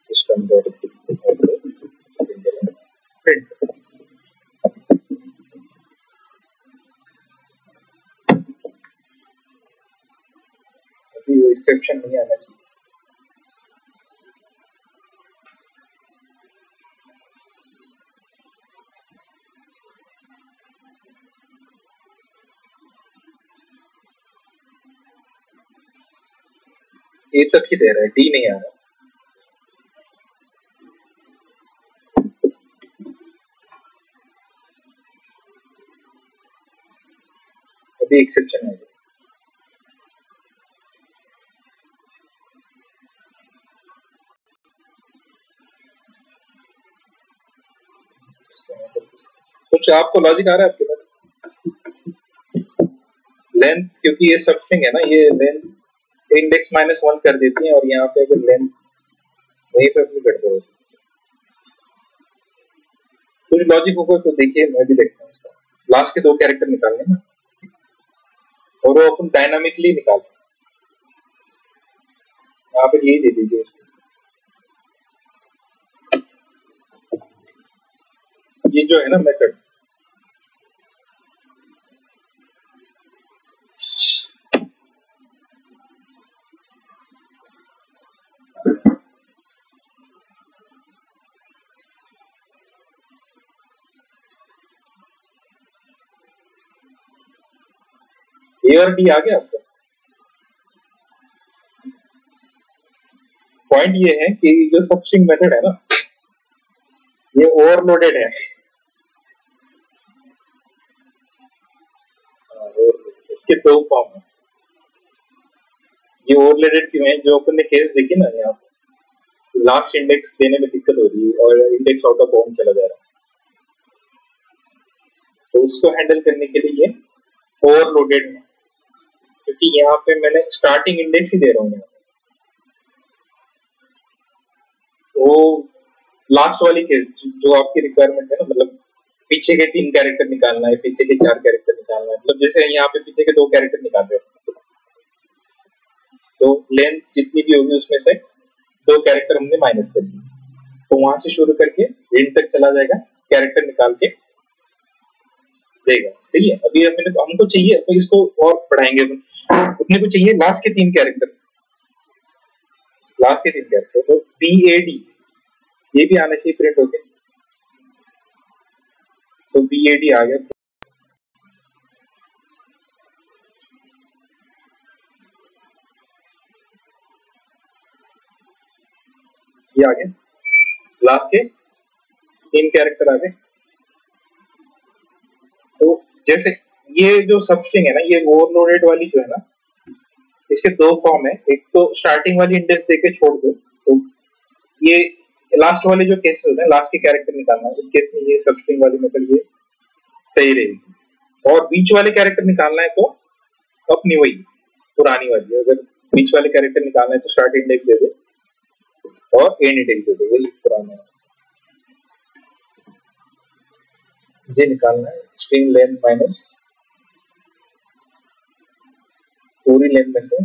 सिस्टम डॉट प्रिंट। अभी वो एक्सेप्शन नहीं आना चाहिए। ए तक ही दे रहा है, डी नहीं आ रहा। अभी एक्सेप्शन है। कुछ आपको लॉजिक आ रहा है आपके पास? लेंथ, क्योंकि ये सब स्ट्रिंग है ना, ये लेंथ इंडेक्स -1 कर देती है और यहाँ पे अगर लेंथ वहीं पे अपनी गड़बड़ होती है। कुछ लॉजिक होगा तो देखिए, मैं भी देखता हूँ इसका। लास्ट के दो कैरेक्टर निकालने ना और वो अपन डायनामिकली निकालते हैं। यहाँ पे यही दे दीजिए इसको, ये जो है ना मेथड, ए और डी आ गया आपको। पॉइंट ये है कि जो सब स्ट्रिंग मेथड है ना, ये ओवरलोडेड है। इसके दो फॉर्म है। ये ओवरलोडेड क्यों है? जो अपन ने केस देखी ना, यहाँ पे लास्ट इंडेक्स देने में दिक्कत हो रही है और इंडेक्स आउट ऑफ बाउंड चला जा रहा है, तो उसको हैंडल करने के लिए ये ओवरलोडेड है, क्योंकि यहाँ पे मैंने स्टार्टिंग इंडेक्स ही दे रहा हूँ। वो लास्ट वाली केस जो आपकी रिक्वायरमेंट है ना, मतलब पीछे के 3 कैरेक्टर निकालना है, पीछे के 4 कैरेक्टर निकालना है, मतलब जैसे यहाँ पे पीछे के 2 कैरेक्टर निकाल रहे हैं, तो लेंथ जितनी भी होगी उसमें से 2 कैरेक्टर हमने माइनस कर दिए, तो वहां से शुरू करके एंड तक चला जाएगा, कैरेक्टर निकाल के देगा। सही है। अभी हमको चाहिए, तो इसको और बढ़ाएंगे, अपने को चाहिए लास्ट के 3 कैरेक्टर, तो BAD ये भी आना चाहिए प्रिंट होके, तो BAD आ गया। ये आ गया, लास्ट के 3 कैरेक्टर आ गए। तो जैसे ये जो सब स्ट्रिंग है ना, ये ओवरलोडेड वाली जो है ना, इसके 2 फॉर्म है। एक तो स्टार्टिंग वाली इंडेक्स देके छोड़ दो, तो ये लास्ट वाले जो केसेस होते हैं, लास्ट के कैरेक्टर निकालना, इस केस में ये सब स्ट्रिंग वाली मेथड ये सही रहेगी। और बीच वाले कैरेक्टर निकालना है तो अपनी वही पुरानी वाली, अगर बीच वाले कैरेक्टर निकालना है तो स्टार्ट इंडेक्स दे दो और एंड इंडेक्स दे दो, वही पुराना है। ये निकालना है स्ट्रिंग लेंथ माइनस पूरी लेंथ में से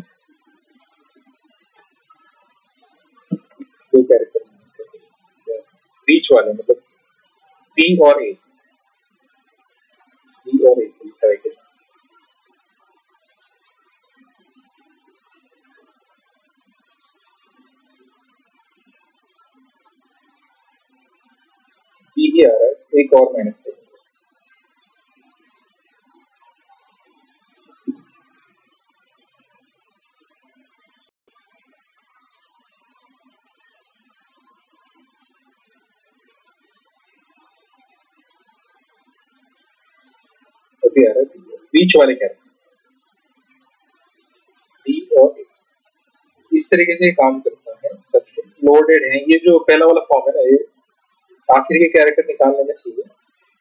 2 कैरेक्टर माइनस कर, बीच वाले मतलब बी और ए, ये आ रहा है एक और माइनस करेंगे, अभी आ रहा है बीच वाले कैरेक्टर डी और ए। इस तरीके से काम करता है। सब लोडेड है, ये जो पहला वाला फॉर्म है ना, ये आखिर के कैरेक्टर निकालने में सही है।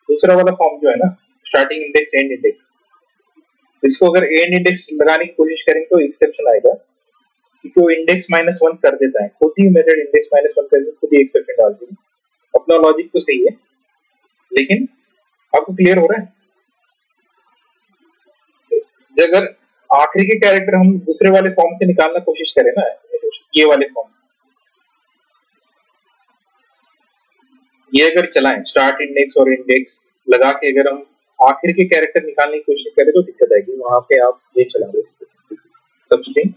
दूसरा वाला फॉर्म जो है ना, स्टार्टिंग इंडेक्स एंड इंडेक्स, इसको अगर एंड इंडेक्स लगाने की कोशिश करेंगे तो एक्सेप्शन आएगा, क्योंकि वो इंडेक्स -1 कर देता है खुद ही। मेथड इंडेक्स -1 कर खुद ही एक्सेप्शन डाल देगी। अपना लॉजिक तो सही है, लेकिन आपको क्लियर हो रहा है? अगर आखिरी के कैरेक्टर हम दूसरे वाले फॉर्म से निकालना कोशिश करें ना, ये वाले फॉर्म से, ये अगर चलाएं स्टार्ट इंडेक्स और इंडेक्स लगा के, अगर हम आखिर के कैरेक्टर निकालने की कोशिश करें तो दिक्कत आएगी। वहां पे आप ये चला दो सबस्ट्रिंग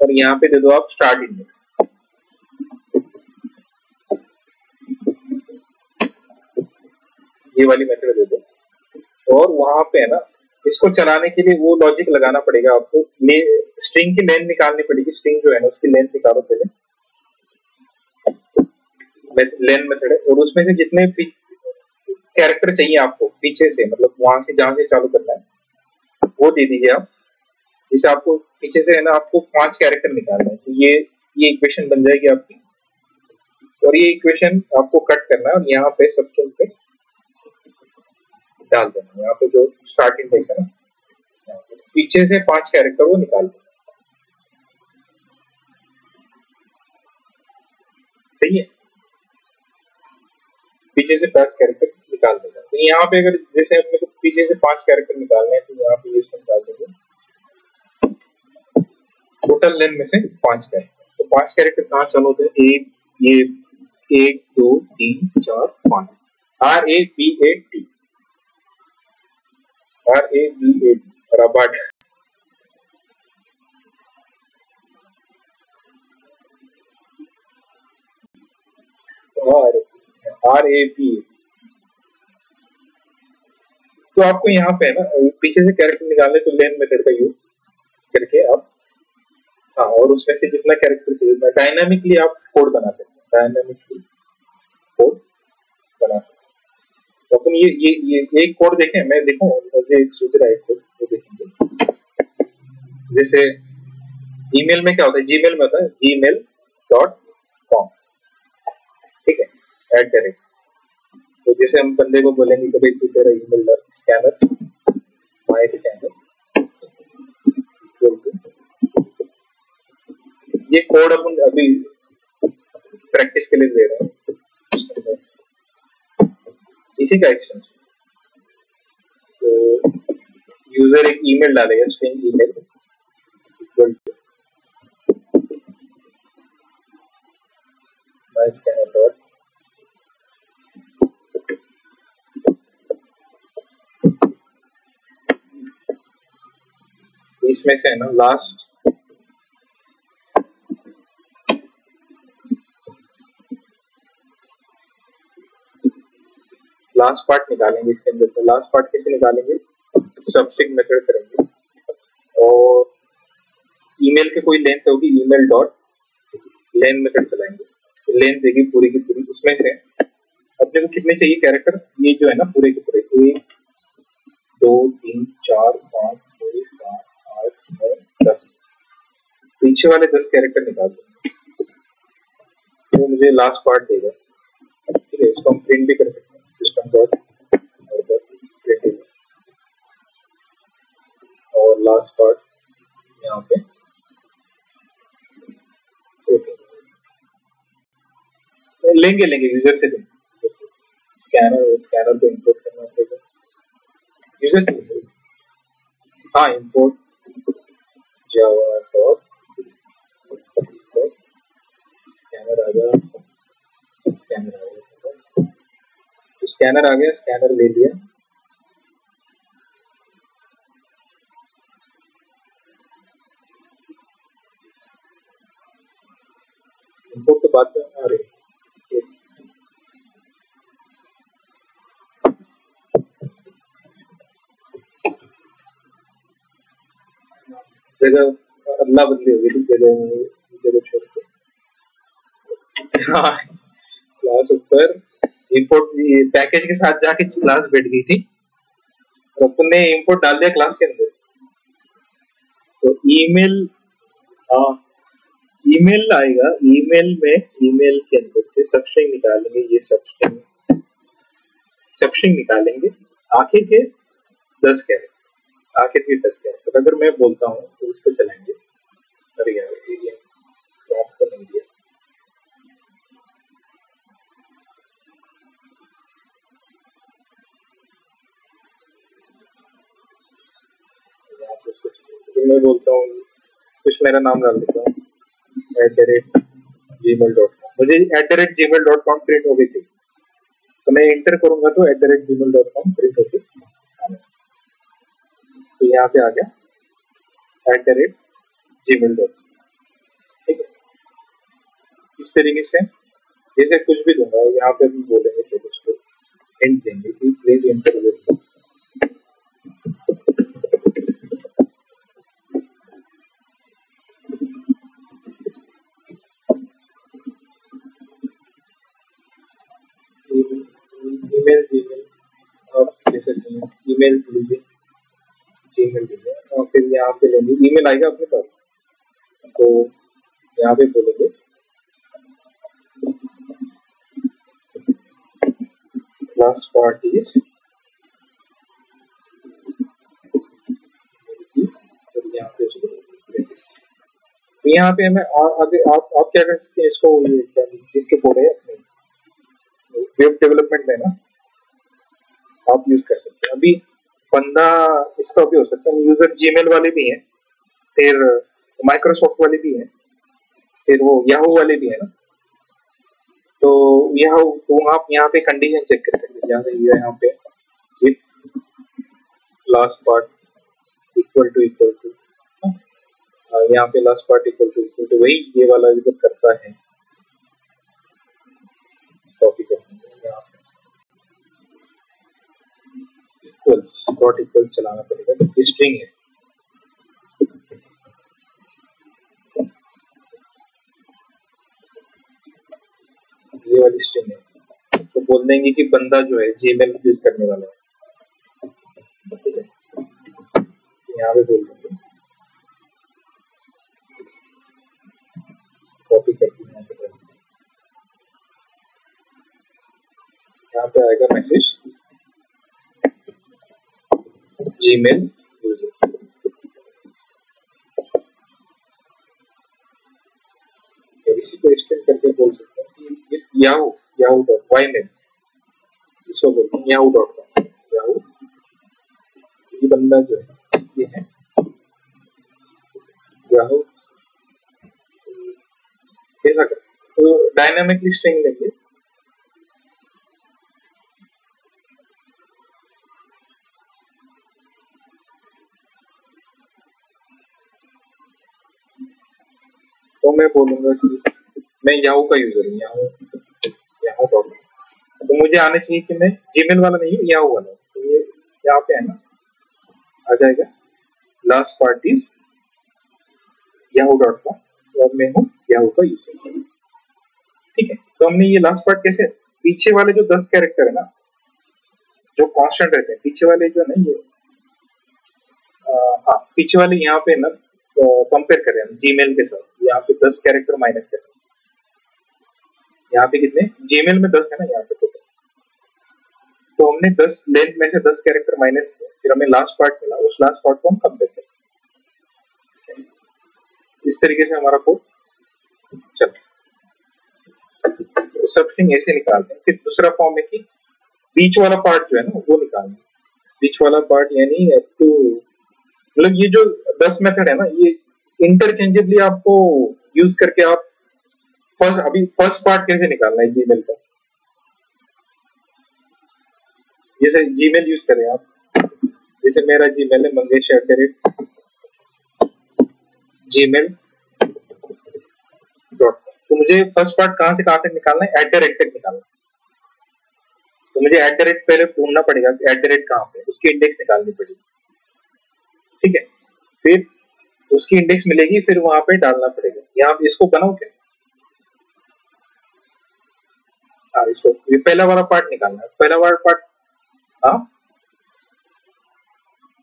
और यहाँ पे दे दो आप स्टार्ट इंडेक्स। ये वाली मेथड दे दो, और वहां पे है ना, इसको चलाने के लिए वो लॉजिक लगाना पड़ेगा आपको। स्ट्रिंग की लेंथ निकालनी पड़ेगी। स्ट्रिंग जो है ना, उसकी लेंथ निकालो पहले, लेंथ मेथड है, और उसमें से जितने कैरेक्टर चाहिए आपको पीछे से, मतलब वहां से जहां से चालू करना है वो दे दीजिए आप। जिसे आपको पीछे से है ना, आपको 5 कैरेक्टर निकालना है, तो ये इक्वेशन बन जाएगी आपकी। और ये इक्वेशन आपको कट करना है और यहाँ पे सबस्ट्रिंग पे डाल देना है। यहाँ पे जो स्टार्ट इंडेक्स है ना, पीछे से 5 कैरेक्टर वो निकाल देना। सही है, पीछे से 5 कैरेक्टर निकाल देगा। तो यहाँ पे अगर जैसे अपने को पीछे से 5 कैरेक्टर निकालने हैं, तो यहाँ पे ये निकाल देंगे टोटल लेंथ में से 5 कैरेक्टर। तो 5 कैरेक्टर कहाँ चालू होते हैं? एक, ये 1 2 3 4 5, RABAT, RABAT बराबर RAB। तो आपको यहाँ पे है ना, पीछे से कैरेक्टर निकालने तो लेन मेथड का यूज करके आप, हाँ, और उसमें से जितना कैरेक्टर चाहिए डायनामिकली आप कोड बना सकते हैं। डायनामिकली कोड बना सकते हैं। तो अपन ये एक कोड देखें, मैं देखूं, मुझे एक सूझ रहा है कोड, वो देखेंगे। जैसे ईमेल में क्या होता है, जीमेल में होता है gmail.com, ठीक है, @ तो जैसे हम बंदे को बोलेंगे कि भाई तू तेरा ईमेल स्कैनर माय स्कैनर, ये कोड अपन अभी प्रैक्टिस के लिए दे रहे हैं, इसी का एक्सटेंशन। तो यूजर एक ईमेल डालेगा, string email equal to my scanner dot, इसमें से है ना लास्ट पार्ट निकालेंगे। इसके अंदर से लास्ट पार्ट कैसे निकालेंगे? सबस्ट्रिंग मेथड करेंगे और ईमेल की कोई लेंथ होगी, ईमेल डॉट लेंथ मेथड चलाएंगे, लेंथ देगी पूरी की पूरी। इसमें से अपने को कितने चाहिए कैरेक्टर, ये जो है ना पूरे के पूरे 1 2 3 4 5 6 7 8 9 10, पीछे वाले 10 कैरेक्टर निकाल देंगे, तो मुझे लास्ट पार्ट देगा। ठीक है, इसको हम प्रिंट भी कर सकते हैं, सिस्टम डॉट प्रिंट, और लास्ट पार्ट यहाँ पे ओके लेंगे यूजर से लेंगे। स्कैनर को इंपोर्ट करना पड़ेगा यूजर से लेंगे। हाँ, इंपोर्ट जावा डॉट स्कैनर आ गया, तो स्कैनर आ गया, स्कैनर ले लिया। इंपोर्ट तो बात में आ रही है। जगह अदला बदली हो गई थी, जगह छोड़ के। हाँ, क्लास ऊपर इंपोर्ट पैकेज के साथ जाके क्लास बैठ गई थी और अपन ने इंपोर्ट डाल दिया क्लास के अंदर। तो ईमेल, हाँ ईमेल आएगा, ईमेल में ईमेल के अंदर से सबस्ट्रिंग निकालेंगे, ये सबस्ट्रिंग निकालेंगे आखिर के 10 कैरेक्टर, आखिर के 10 कैरेक्टर। अगर मैं बोलता हूँ तो उसको चलाएंगे। अरे यार ये ड्रॉप तो नहीं दिया। तो मैं बोलता हूँ कुछ मेरा नाम डाल देता हूँ @gmail.com। मुझे @gmail.com प्रिंट हो गई थी, तो मैं एंटर करूंगा तो @gmail.com प्रिंट होगी। तो यहाँ पे आ गया @gmail.com। ठीक है, इस तरीके से जैसे कुछ भी दूंगा यहाँ पे भी बोलेंगे तो कुछ तो हिंट देंगे कि प्लीज एंटर योर ईमेल। आप जैसे ईमेल लीजिए, जीमेल लीजिए और फिर यहाँ पे लेंगे, ईमेल आएगा अपने पास। तो यहाँ पे बोलेंगे क्लास पार्टीज यहाँ पे यहाँ पे हमें आगे आप क्या कर सकते हैं इसको, ये क्या इसके बोले अपने वेब डेवलपमेंट में ना आप यूज कर सकते हैं। अभी बंदा इसका भी हो सकता है, यूजर जीमेल वाले भी हैं, फिर माइक्रोसॉफ्ट वाले भी हैं, फिर वो याहू वाले भी है ना। तो याहू तो आप यहाँ पे कंडीशन चेक कर सकते हैं, यहाँ पे if last part equal to यहाँ पे लास्ट पार्ट इक्वल टू वही ये वाला जो करता है, कॉपी करना यहाँ पे इक्वल्स डॉट इक्वल चलाना पड़ेगा, तो स्ट्रिंग है। ये वाली स्ट्रिंग है, तो बोल देंगे कि बंदा जो है जीमेल यूज करने वाला है। ठीक है, यहाँ पे बोल देंगे कॉपी करके यहाँ पे आएगा मैसेज जीमेल यूजर। इसी को एक्सटेंड करके बोल सकते हैं कि yahoo.ymail, इसको बोलते हैं yahoo.com। याहू ये बंदा जो है ये है याहू, ऐसा कर सकते। तो डायनामिकली स्ट्रिंग लेंगे, तो मैं बोलूंगा कि मैं याहू का यूजर हूँ, याहू.com। तो मुझे आना चाहिए कि मैं जीमेल वाला नहीं हूँ, याहू वाला। तो ये यहाँ पे है ना आ जाएगा लास्ट पार्टीज yahoo.com और मैं हूँ याहू का यूजर। ठीक है, तो हमने ये लास्ट पार्ट कैसे, पीछे वाले जो 10 कैरेक्टर है ना जो कांस्टेंट रहते हैं, पीछे वाले जो है ना ये हाँ पीछे वाले यहाँ पे ना कंपेयर कर रहे हैं जीमेल के साथ, यहाँ पे 10 कैरेक्टर माइनस कर रहे हैं। यहाँ पे कितने, जीमेल में 10 है ना यहाँ पे टोटल, तो हमने 10 लेंथ में से 10 कैरेक्टर माइनस किया, फिर हमें लास्ट पार्ट मिला, उस लास्ट पार्ट को हम कंपेयर करें। इस तरीके से हमारा कोड चल सबस्ट्रिंग ऐसे निकालते हैं। फिर दूसरा फॉर्म है कि बीच वाला पार्ट जो है ना वो निकालना, बीच वाला पार्ट यानी टू, मतलब ये जो 10 मेथड है ना ये इंटरचेंजेबली आपको यूज करके आप फर्स्ट पार्ट कैसे निकालना है जीमेल का। जैसे जीमेल यूज करें आप, जैसे मेरा जीमेल है mangesh@gmail.com। तो मुझे फर्स्ट पार्ट कहाँ से कहाँ तक निकालना है, एट द रेट तक निकालना है। तो मुझे एट द रेट पहले ढूंढना पड़ेगा कि एट द रेट कहाँ पे, उसकी इंडेक्स निकालनी पड़ेगी, ठीक है। फिर उसकी इंडेक्स मिलेगी, फिर वहां पे डालना पड़ेगा। यहाँ पे इसको बनाओ क्या, हाँ इसको, ये पहला वाला पार्ट निकालना है, पहला वाला पार्ट, हाँ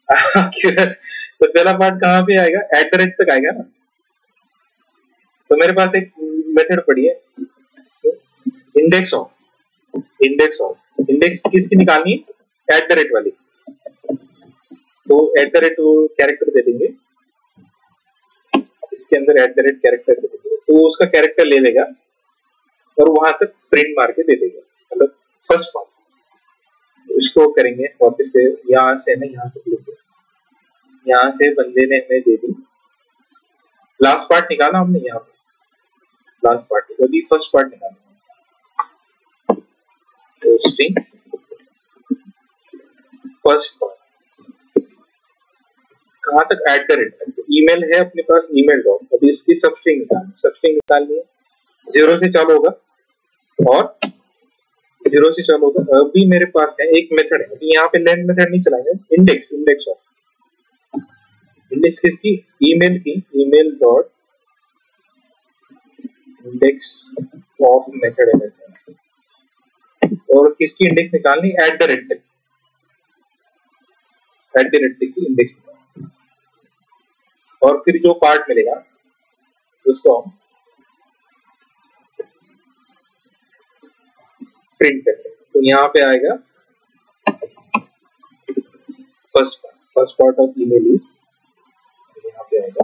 तो पहला पार्ट कहाँ पे आएगा, एट द रेट तक आएगा ना। तो मेरे पास एक मेथड पड़ी है, इंडेक्स ऑफ, इंडेक्स किसकी निकालनी है, एट द रेट वाली। तो एट द रेट कैरेक्टर दे देंगे, इसके अंदर एट द रेट कैरेक्टर दे देंगे, तो उसका कैरेक्टर ले लेगा और वहां तक प्रिंट मार के दे देगा, मतलब फर्स्ट पार्ट। इसको करेंगे वापस से, यहाँ से ना यहाँ तक लेके, यहाँ से बंदे ने हमें दे दी, लास्ट पार्ट निकाला हमने, यहाँ पे लास्ट पार्ट, अभी फर्स्ट पार्ट निकाला। तो स्ट्रिंग फर्स्ट पार्ट कहाँ तक, एट द रेट तक। ईमेल है अपने पास, ईमेल डॉट, अभी इसकी सब स्ट्रिंग निकालनी है, 0 से चालू होगा और 0 से चालू होगा। अभी मेरे पास है एक मेथड है, अभी यहाँ पे लेंथ मेथड नहीं चलाएंगे, इंडेक्स ऑफ, इंडेक्स किसकी, ईमेल की, email dot index of method है मेरे पास, और किसकी इंडेक्स निकालनी, एट द रेट तक, एट द रेट तक की इंडेक्स निकालनी। और फिर जो पार्ट मिलेगा उसको हम प्रिंट करते हैं। तो यहाँ पे आएगा first part of email is, यहाँ पे आएगा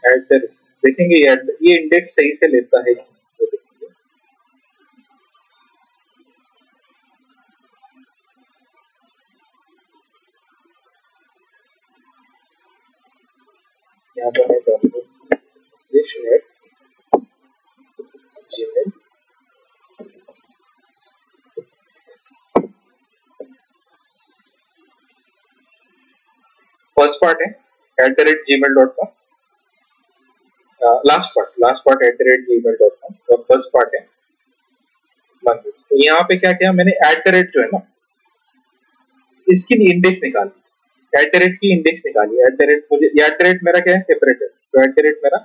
एट द, देखेंगे ये इंडेक्स सही से लेता है, तो देखेंगे यहाँ पे मैं डालूंगा जीमेल, फर्स्ट पार्ट है at the rate gmail.com, last part at the rate gmail.com, और फर्स्ट पार्ट है मंथ्स। तो यहाँ पे क्या किया मैंने, एट द रेट जो है ना, इसकी इंडेक्स निकाली, एट द रेट की इंडेक्स निकाली, एट द रेट मुझे, एट द रेट मेरा क्या है, सेपरेट है, तो एट द रेट मेरा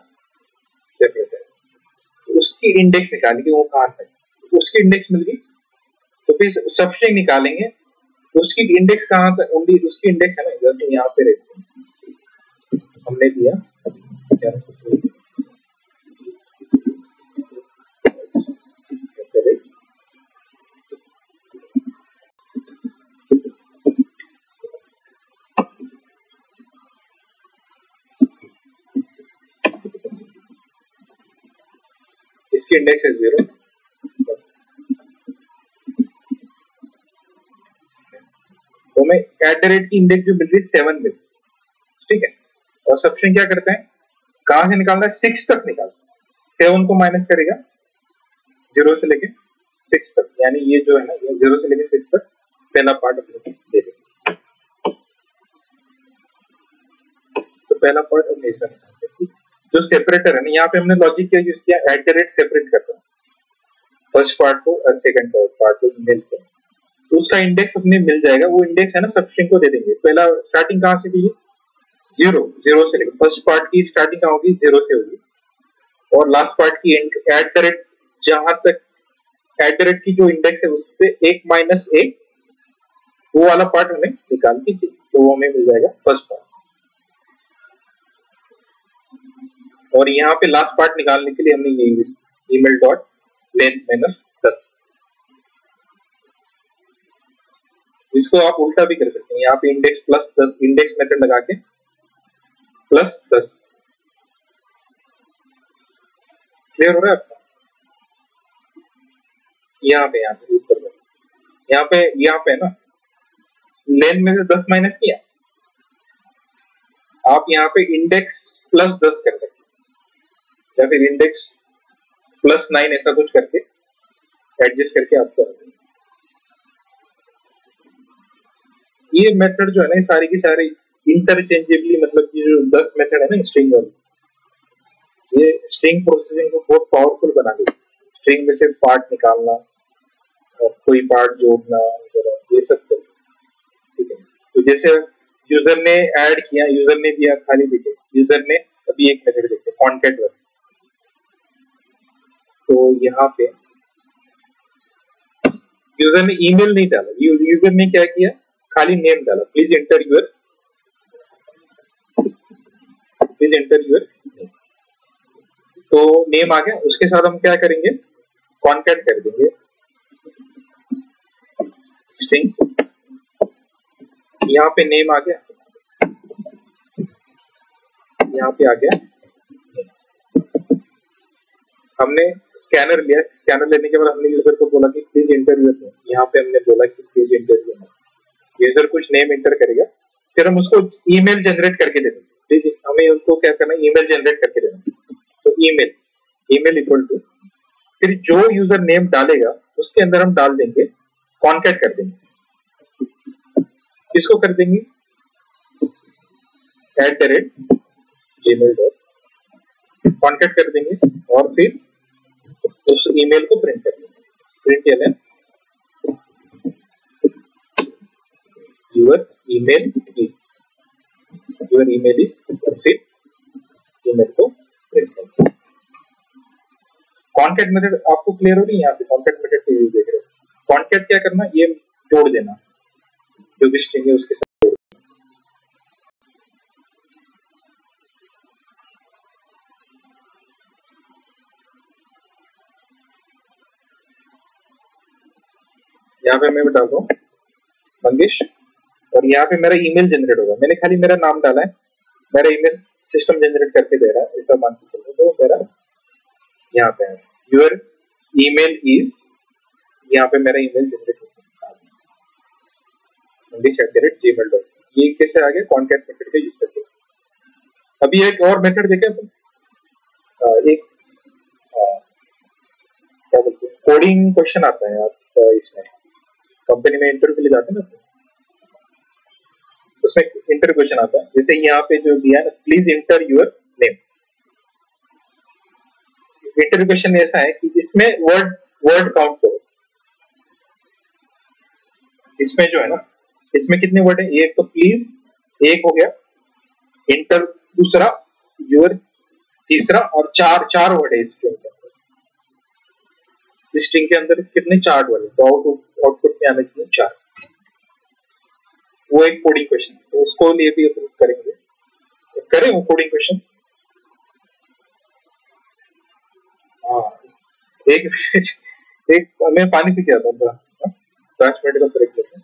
सेपरेट है, उसकी इंडेक्स निकाली कि वो कहाँ तक, उसकी इंडेक्स मिल गई। तो फिर सब स्ट्रिंग निकालेंगे, तो उसकी इंडेक्स कहाँ तक, उसकी इंडेक्स है ना, जैसे यहाँ पे रहती हमने दिया क्या, इसकी इंडेक्स है 0, तो मैं एट द रेट की इंडेक्स जो मिल रही है 7 मिल, ठीक है। और सब स्ट्रिंग क्या करते हैं, कहां से निकालना है, 6 तक निकालना, 7 को माइनस करेगा 0 से लेके 6 तक, यानी ये जो है ना, ये 0 से लेके 6 तक पहला पार्ट अपने दे देंगे। तो पहला पार्ट हमने ऐसा निकालते हैं, जो सेपरेटर है ना, यहाँ पे हमने लॉजिक क्या यूज किया, एट द रेट सेपरेट करता है फर्स्ट पार्ट को और सेकंड पार्ट को ईमेल को, तो उसका इंडेक्स अपने मिल जाएगा, वो इंडेक्स है ना सब स्ट्रिंग को दे देंगे। पहला स्टार्टिंग कहाँ से चाहिए, 0 से लेकर, फर्स्ट पार्ट की स्टार्टिंग कहाँ होगी, 0 से होगी, और लास्ट पार्ट की एट द रेट, जहां तक एट द रेट की जो इंडेक्स है उससे 1 माइनस 1, वो वाला पार्ट हमें निकाल के चाहिए, तो वो हमें मिल जाएगा फर्स्ट पार्ट। और यहाँ पे लास्ट पार्ट निकालने के लिए हमने ये use email dot length minus 10, इसको आप उल्टा भी कर सकते हैं, यहाँ पे इंडेक्स प्लस 10, इंडेक्स मेथड लगा के प्लस 10, क्लियर हो रहा है आपका। यहाँ पे ऊपर में, यहाँ पे ना लेंथ में से 10 माइनस किया, आप यहाँ पे इंडेक्स प्लस 10 कर सकते हैं, या फिर इंडेक्स प्लस 9, ऐसा कुछ करके एडजस्ट करके आपको, ये मेथड जो है ना, सारी की सारी इंटरचेंजेबली, मतलब कि जो 10 मेथड है ना स्ट्रिंग वाली, ये स्ट्रिंग प्रोसेसिंग को बहुत पावरफुल बना देती है। स्ट्रिंग में से पार्ट निकालना और कोई पार्ट जोड़ना वगैरह ये सब कर, ठीक है। तो जैसे यूजर ने ऐड किया, यूजर ने दिया, खाली देखे यूजर ने, अभी एक मेथड देखते हैं कॉन्टैक्ट वाला। तो यहाँ पे यूजर ने ईमेल नहीं डाला, यूजर ने क्या किया, खाली नेम डाला, प्लीज एंटर यूर नेम। तो नेम आ गया, उसके साथ हम क्या करेंगे, कॉन्कैट कर देंगे स्ट्रिंग, यहाँ पे नेम आ गया, यहाँ पे आ गया, हमने स्कैनर लिया, स्कैनर लेने के बाद हमने यूजर को बोला कि प्लीज एंटर यूर नेम, यहाँ पे हमने बोला कि please enter your name, user कुछ नेम एंटर करेगा, फिर हम उसको ईमेल जनरेट करके दे देंगे। प्लीज हमें उनको क्या करना है, ईमेल जनरेट करके देना। तो ईमेल इक्वल टू, फिर जो यूजर नेम डालेगा उसके अंदर हम डाल देंगे, कॉन्कैट कर देंगे, किसको कर देंगे, @gmail.com कॉन्टैक्ट कर देंगे, और फिर उस ईमेल को प्रिंट कर देंगे, प्रिंट योर ईमेल इज, और फिर ईमेल को प्रिंट कर देंगे। कॉन्टैक्ट मेथड आपको क्लियर हो रही है, यहाँ पे कॉन्टैक्ट मेथड का यूज देख रहे हो। कॉन्टैक्ट क्या करना, ये जोड़ देना जो भी स्ट्रिंग है उसके साथ। यहाँ पे मैं बता दूं मंगेश, और यहाँ पे मेरा ईमेल जनरेट होगा, मैंने खाली मेरा नाम डाला है, मेरा ईमेल सिस्टम जनरेट करके दे रहा है, ऐसा मान के चलो। तो मेरा यहाँ पे है योर ईमेल इज, यहाँ पे मेरा ईमेल जनरेट होगा मंगेश@gmail.com। ये कैसे आ गया, कॉन्टैक्ट मेथड का यूज करके। अभी एक और मेथड देखें तो एक क्या बोलते हैं, कोडिंग क्वेश्चन आता है आप इसमें कंपनी में इंटरव्यू के लिए जाते हैं ना, उसमें इंटर क्वेश्चन आता है, जैसे यहाँ पे जो दिया है, please enter your name. Enter question ऐसा है कि इसमें वर्ड काउंट करो, इसमें जो है ना, इसमें कितने वर्ड है, एक तो प्लीज एक हो गया, इंटर दूसरा, यूर तीसरा, और चार वर्ड है इसके अंदर। इस स्ट्रिंग के अंदर कितने, 4 वर्ड है, तो आउटपुट में आना चाहिए 4। वो एक कोडिंग क्वेश्चन, तो उसको लिए भी अप्रूव करेंगे, करें वो कोडिंग क्वेश्चन। हाँ, एक एक मैं पानी पी के आता हूँ, 5 मिनट का ब्रेक लेते हैं।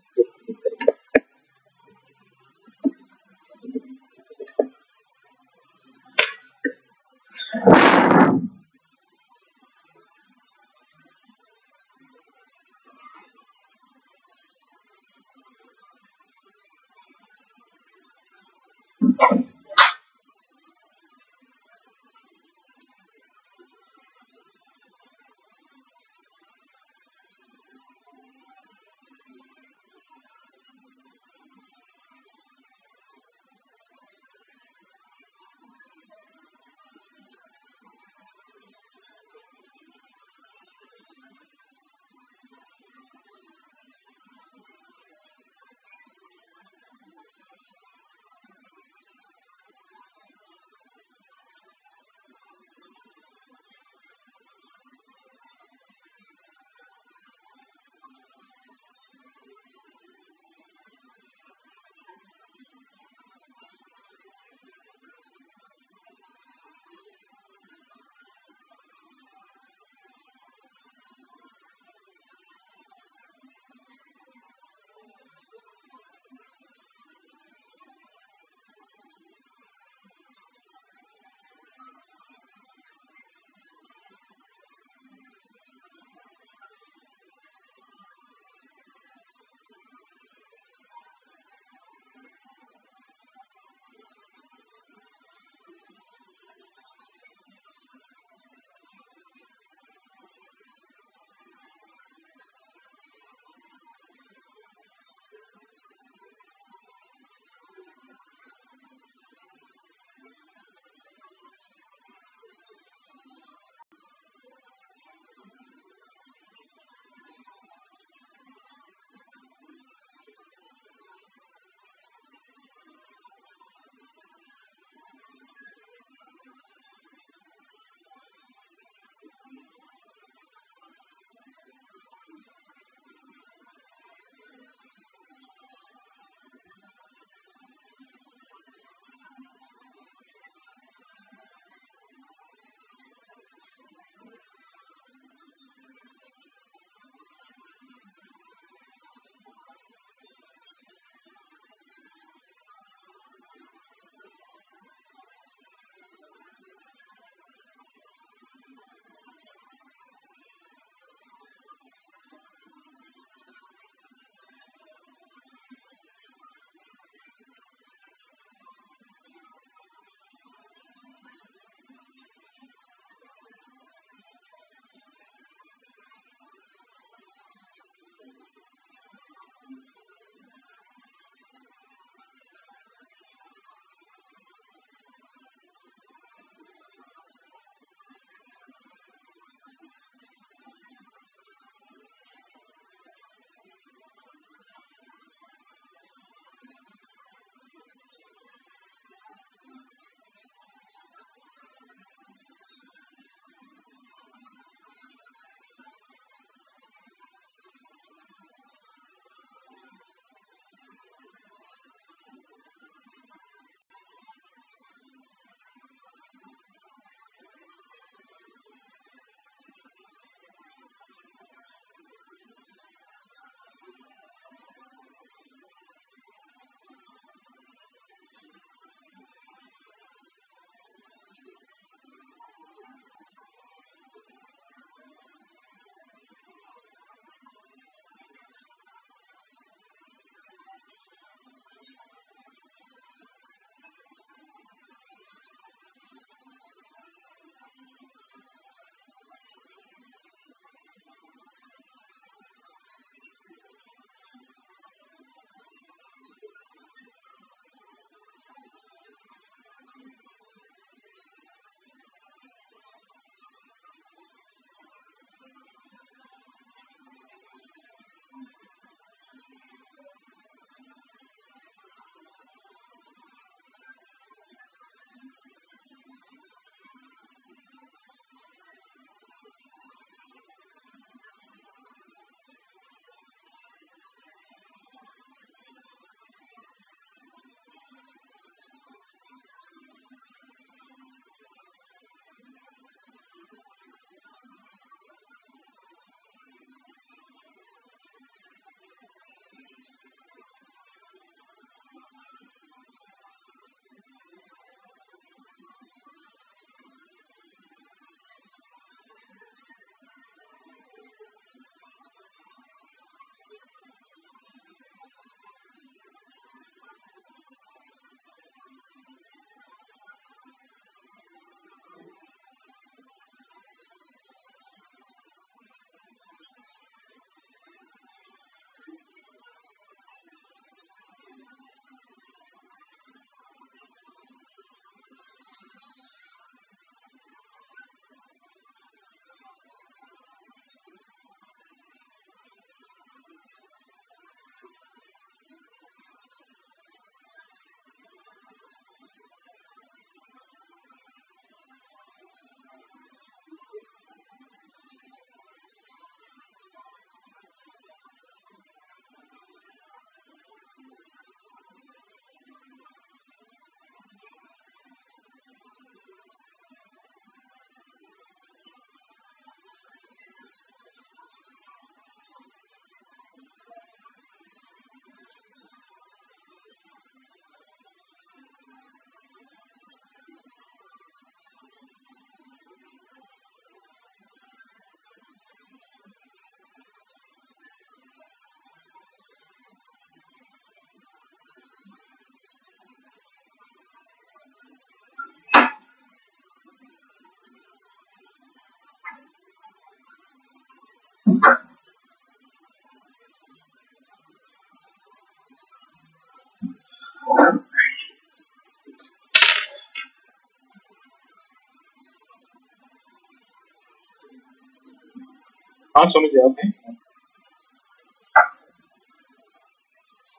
हाँ समझ आप हैं।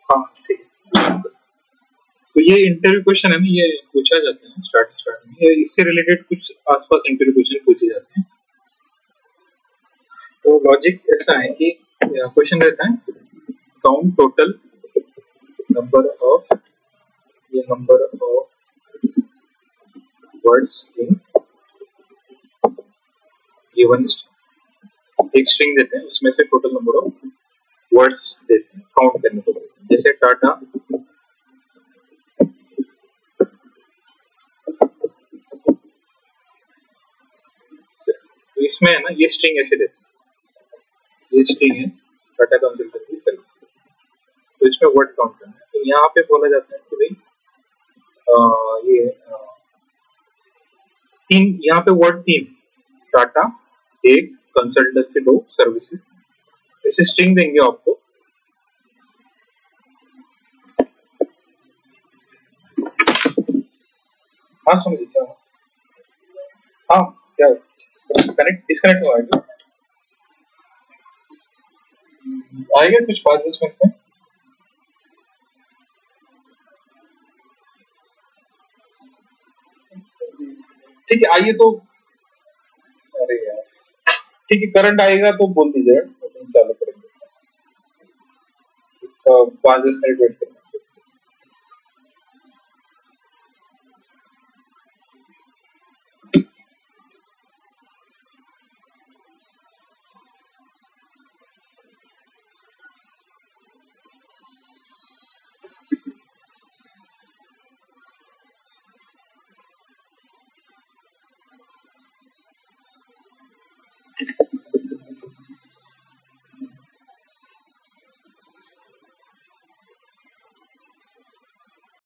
हाँ ठीक है। तो ये इंटरव्यू क्वेश्चन है ना, ये पूछा जाता है स्टार्ट में, ये इससे रिलेटेड कुछ आसपास इंटरव्यू क्वेश्चन पूछे जाते हैं। तो लॉजिक ऐसा है कि क्वेश्चन रहता है काउंट टोटल नंबर ऑफ, ये number of words in given, एक स्ट्रिंग देते हैं उसमें से टोटल नंबर ऑफ वर्ड्स देते हैं काउंट करने को। जैसे टाटा तो इसमें है ना, ये स्ट्रिंग ऐसे देते हैं, ये स्ट्रिंग है टाटा कंसल्टेंसी सर्विस, तो इसमें वर्ड काउंट करना है। तो यहाँ पे बोला जाता है कि भाई ये तीन, यहाँ पे वर्ड तीन, टाटा एक, कंसल्टेंसी दो, सर्विसेज, ऐसे स्ट्रिंग देंगे आपको। हाँ समझिए क्या, हाँ क्या कनेक्ट डिस्कनेक्ट हुआ है, आएगा कुछ 5-10 मिनट में। ठीक है आइए तो, अरे यार ठीक है करंट आएगा तो बोल दीजिएगा, तो चालू करेंगे। 5-10 मिनट वेट करना।